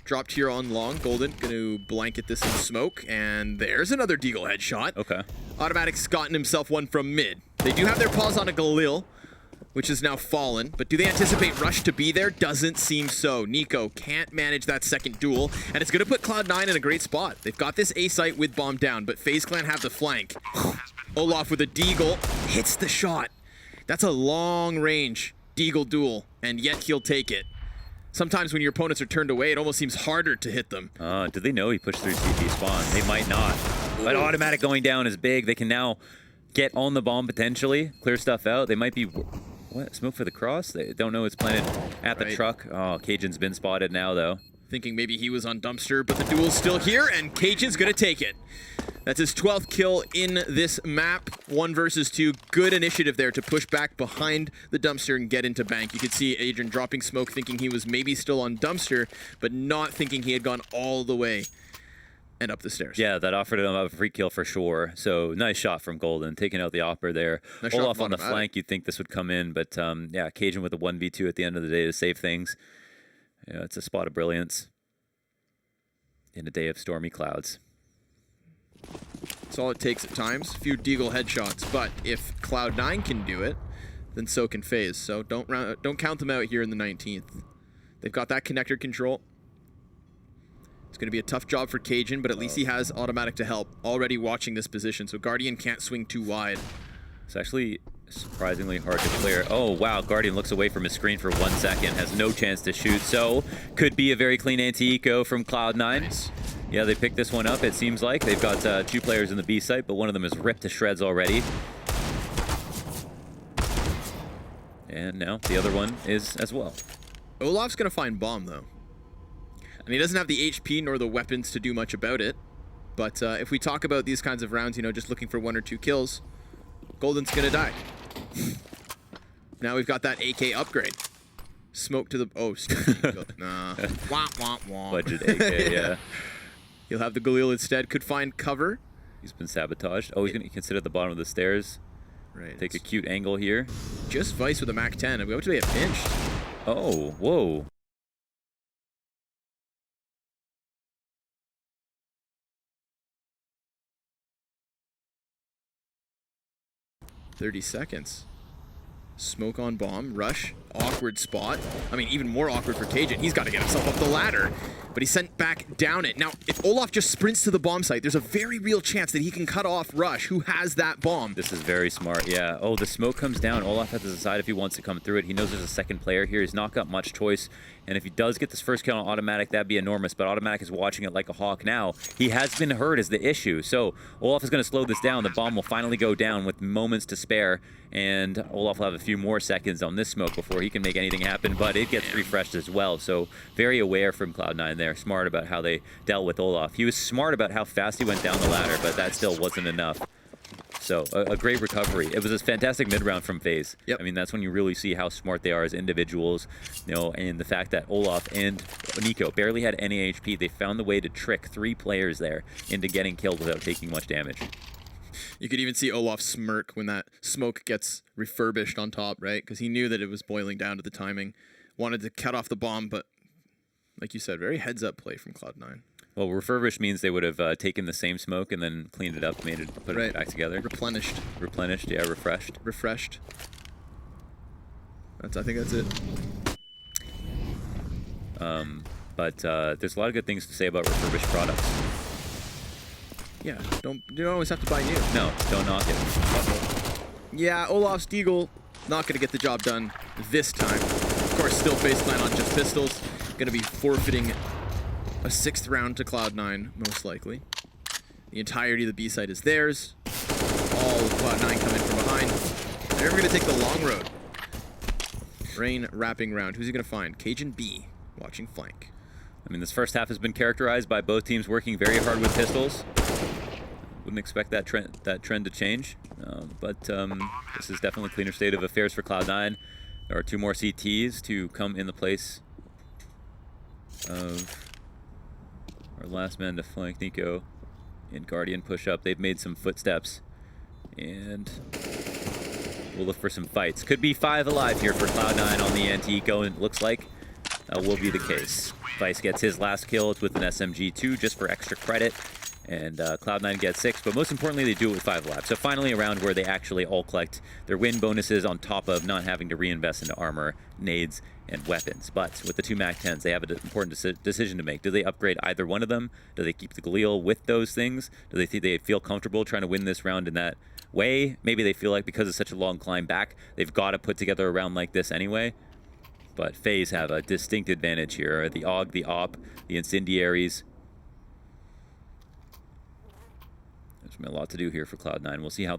Dropped here on long. Golden going to blanket this in smoke. And there's another Deagle headshot. Okay. Automatic's gotten himself one from mid. They do have their pause on a Galil, which is now fallen, but do they anticipate Rush to be there? Doesn't seem so. Nico can't manage that second duel, and it's going to put Cloud9 in a great spot. They've got this A site with bomb down, but FaZe Clan have the flank. Olaf with a Deagle hits the shot. That's a long range Deagle duel, and yet he'll take it. Sometimes when your opponents are turned away, it almost seems harder to hit them. Did they know he pushed through TP spawn? They might not. But automatic going down is big. They can now get on the bomb potentially, clear stuff out. They might be... What? Smoke for the cross? They don't know it's planted at the truck. Oh, Cajun's been spotted now, though. Thinking maybe he was on dumpster, but the duel's still here, and Cajun's gonna take it. That's his 12th kill in this map. 1 versus 2. Good initiative there to push back behind the dumpster and get into bank. You could see Adrian dropping smoke, thinking he was maybe still on dumpster, but not thinking he had gone all the way and up the stairs. Yeah, that offered him a free kill for sure. So nice shot from Golden, taking out the Opera there. Nice Olaf on the flank, you'd think this would come in, but yeah, Cajun with a 1v2 at the end of the day to save things. You know, it's a spot of brilliance in a day of stormy clouds. That's all it takes at times. A few Deagle headshots, but if Cloud9 can do it, then so can FaZe. So don't count them out here in the 19th. They've got that connector control. It's going to be a tough job for Cajun, but at least he has automatic to help. Already watching this position, so Guardian can't swing too wide. It's actually surprisingly hard to clear. Oh, wow. Guardian looks away from his screen for 1 second. Has no chance to shoot, so could be a very clean anti-eco from Cloud9. Nice. Yeah, they picked this one up, it seems like. They've got 2 players in the B site, but one of them is ripped to shreds already. And now the other one is as well. Olaf's going to find bomb, though. And he doesn't have the HP nor the weapons to do much about it. But if we talk about these kinds of rounds, you know, just looking for 1 or 2 kills, Golden's going to die. Now we've got that AK upgrade. Smoke to the... Oh, nah. Wah, wah, wah. Budget AK, yeah. He'll have the Galil instead. Could find cover. He's been sabotaged. Oh, he's going to consider the bottom of the stairs. Right. Take a cute angle here. Just Vice with a MAC-10. I'm going to be pinched. Oh, whoa. 30 seconds. Smoke on bomb. Rush. Awkward spot. I mean, even more awkward for Cajun. He's got to get himself up the ladder. but he sent back down it. Now, if Olaf just sprints to the bomb site, there's a very real chance that he can cut off Rush, who has that bomb. This is very smart, yeah. Oh, the smoke comes down. Olaf has to decide if he wants to come through it. He knows there's a second player here. He's not got much choice. And if he does get this first kill on Automatic, that'd be enormous. But Automatic is watching it like a hawk now. He has been hurt is the issue. So Olaf is going to slow this down. The bomb will finally go down with moments to spare. And Olaf will have a few more seconds on this smoke before he can make anything happen. But it gets refreshed as well. So very aware from Cloud9 there. Smart about how they dealt with Olaf. He was smart about how fast he went down the ladder, but that still wasn't enough. So a great recovery. It was a fantastic mid-round from FaZe. Yep. I mean, that's when you really see how smart they are as individuals, you know, and the fact that Olaf and Nico barely had any HP. They found the way to trick 3 players there into getting killed without taking much damage. You could even see Olaf smirk when that smoke gets refurbished on top, right? Because he knew that it was boiling down to the timing. Wanted to cut off the bomb, but like you said, very heads-up play from Cloud9. Well, refurbished means they would have taken the same smoke and then cleaned it up, put it back together. Replenished. Replenished, yeah, refreshed. Refreshed. I think that's it. But there's a lot of good things to say about refurbished products. Yeah, you don't always have to buy new. No, don't knock it. Yeah, Olaf Stiegel not going to get the job done this time. Of course, still face plant on just pistols. Going to be forfeiting a 6th round to Cloud9, most likely. The entirety of the B side is theirs. All of Cloud9 come in from behind. They're going to take the long road. Rain wrapping round. Who's he going to find? Cajun B, watching flank. I mean, this first half has been characterized by both teams working very hard with pistols. Wouldn't expect that trend to change, but this is definitely a cleaner state of affairs for Cloud9. There are 2 more CTs to come in the place of our last man to flank. Nico and Guardian push up. They've made some footsteps, and we'll look for some fights. Could be 5 alive here for Cloud9 on the anti-eco, and it looks like that will be the case. Vice gets his last kill. It's with an SMG2 just for extra credit. And Cloud9 gets 6, but most importantly, they do it with 5 alive. So finally a round where they actually all collect their win bonuses on top of not having to reinvest into armor, nades, and weapons. But with the 2 MAC-10s, they have an important decision to make. Do they upgrade either one of them? Do they keep the Galil with those things? Do they think they feel comfortable trying to win this round in that way? Maybe they feel like because it's such a long climb back, they've got to put together a round like this anyway. But FaZe have a distinct advantage here. The AUG, the AWP, the Incendiaries. There's a lot to do here for Cloud9. We'll see how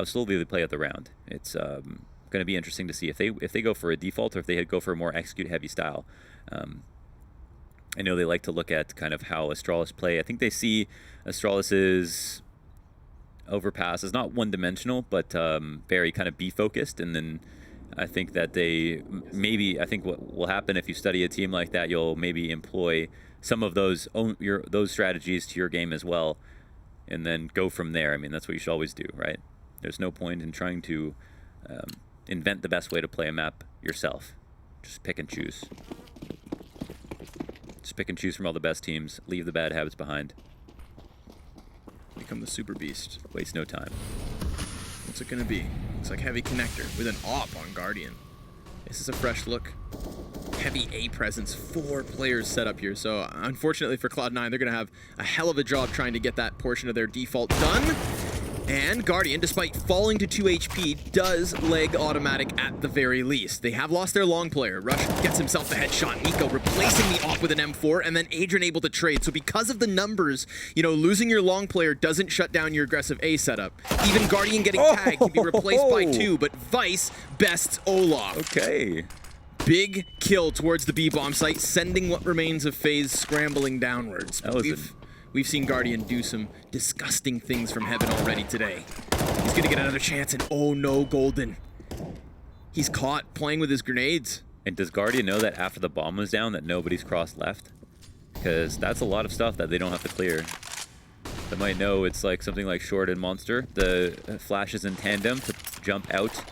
slowly they play out the round. It's going to be interesting to see if they go for a default or if they go for a more execute-heavy style. I know they like to look at kind of how Astralis play. I think they see Astralis's overpass as not one-dimensional, but very kind of B-focused. And then I think that I think what will happen if you study a team like that, you'll maybe employ some of those strategies to your game as well, and then go from there. I mean, that's what you should always do, right? There's no point in trying to invent the best way to play a map yourself. Just pick and choose. Just pick and choose from all the best teams. Leave the bad habits behind. Become the super beast. Waste no time. What's it going to be? Looks like heavy connector with an AWP on Guardian. This is a fresh look. Heavy A presence, 4 players set up here. So unfortunately for Cloud9, they're going to have a hell of a job trying to get that portion of their default done. And Guardian, despite falling to 2 HP, does leg Automatic at the very least. They have lost their long player. Rush gets himself the headshot. Nico replacing the AWP with an M4, and then Adrian able to trade. So because of the numbers, you know, losing your long player doesn't shut down your aggressive A setup. Even Guardian getting tagged can be replaced by 2, but Vice bests Olaf. Okay. Big kill towards the B bomb site, sending what remains of FaZe scrambling downwards. We've seen Guardian do some disgusting things from heaven already today. He's gonna get another chance, and oh no, Golden. He's caught playing with his grenades. And does Guardian know that after the bomb was down that nobody's crossed left? Because that's a lot of stuff that they don't have to clear. They might know it's like something like Short and Monster. The flashes in tandem to jump out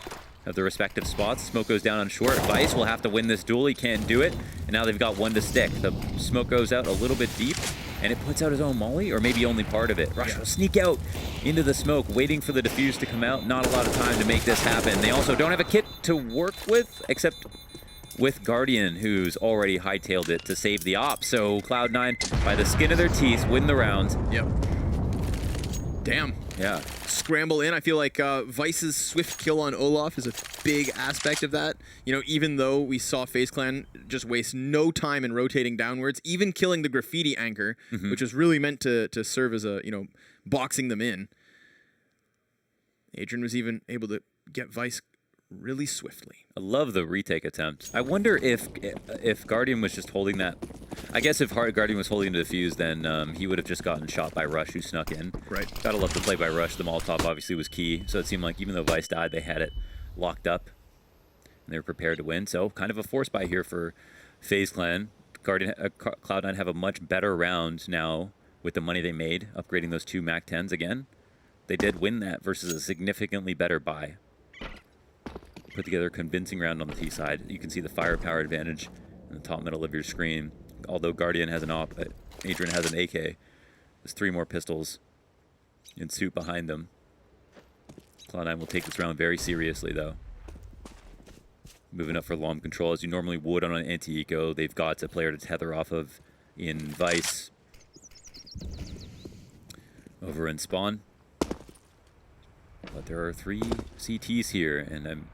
of the respective spots. Smoke goes down on Short. Vice will have to win this duel. He can't do it. And now they've got 1 to stick. The smoke goes out a little bit deep, and it puts out his own molly, or maybe only part of it. Rush will sneak out into the smoke, waiting for the defuse to come out. Not a lot of time to make this happen. They also don't have a kit to work with, except with Guardian, who's already hightailed it to save the op. So Cloud9, by the skin of their teeth, win the round. Yep. Damn. Yeah. Scramble in. I feel like Vice's swift kill on Olaf is a big aspect of that. You know, even though we saw FaZe Clan just waste no time in rotating downwards, even killing the graffiti anchor, which was really meant to serve as a, you know, boxing them in. Adrian was even able to get Vice really swiftly. I love the retake attempt. I wonder if Guardian was just holding that. I guess if Guardian was holding the defuse, then he would have just gotten shot by Rush, who snuck in. Right. Gotta love the play by Rush. The Molotov obviously was key, so it seemed like even though Vice died, they had it locked up, and they were prepared to win. So kind of a force buy here for FaZe Clan. Cloud9 have a much better round now with the money they made, upgrading those 2 Mac 10s again. They did win that versus a significantly better buy. Put together a convincing round on the T side. You can see the firepower advantage in the top middle of your screen. Although Guardian has an op, Adrian has an AK. There's 3 more pistols in suit behind them. Cloud9 will take this round very seriously, though. Moving up for LOM control as you normally would on an anti-eco. They've got a player to tether off of in Vice. Over in spawn. But there are 3 CTs here, and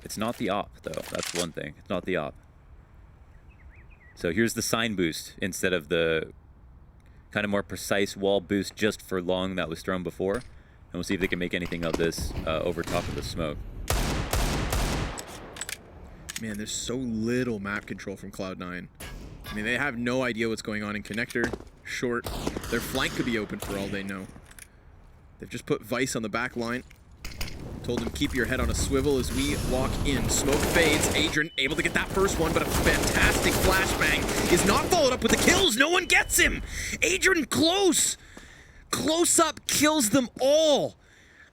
it's not the op, though. That's one thing. It's not the op. So here's the sign boost instead of the kind of more precise wall boost just for long that was thrown before. And we'll see if they can make anything of this over top of the smoke. Man, there's so little map control from Cloud9. I mean, they have no idea what's going on in connector, short. Their flank could be open for all they know. They've just put Vice on the back line. Told him, keep your head on a swivel as we walk in. Smoke fades. Adrian able to get that first one, but a fantastic flashbang is not followed up with the kills. No one gets him. Adrian close up kills them all.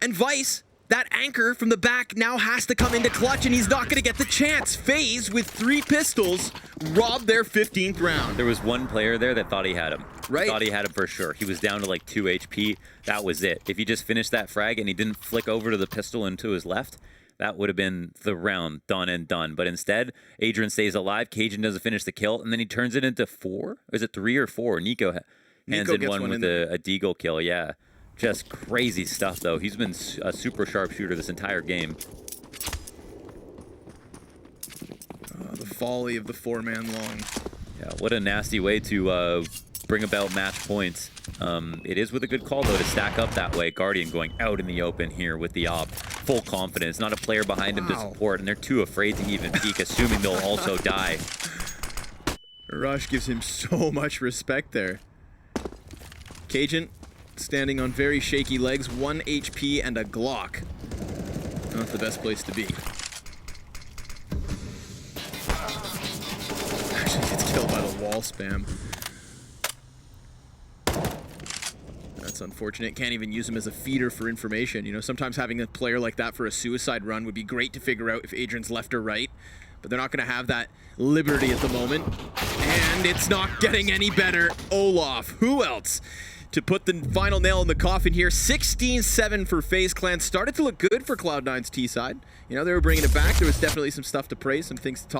And Vice, that anchor from the back now has to come into clutch, and he's not going to get the chance. FaZe, with 3 pistols, robbed their 15th round. There was one player there that thought he had him. Right. Thought he had him for sure. He was down to like 2 HP. That was it. If he just finished that frag and he didn't flick over to the pistol and to his left, that would have been the round done and done. But instead, Adrian stays alive. Cajun doesn't finish the kill, and then he turns it into 4? Or is it 3 or 4? Nico hands in one with a deagle kill. Yeah. Just crazy stuff, though. He's been a super sharp shooter this entire game. The folly of the 4-man long. Yeah, what a nasty way to bring about match points. It is with a good call, though, to stack up that way. Guardian going out in the open here with the op. Full confidence. Not a player behind him to support, and they're too afraid to even peek, assuming they'll also die. Rush gives him so much respect there. Cajun standing on very shaky legs, 1 HP and a Glock. Not the best place to be. Actually gets killed by the wall spam. That's unfortunate. Can't even use him as a feeder for information. You know, sometimes having a player like that for a suicide run would be great to figure out if Adrian's left or right, but they're not going to have that liberty at the moment. And it's not getting any better. Olaf, who else to put the final nail in the coffin here? 16-7 for FaZe Clan. Started to look good for Cloud9's T side. You know, they were bringing it back. There was definitely some stuff to praise, some things to talk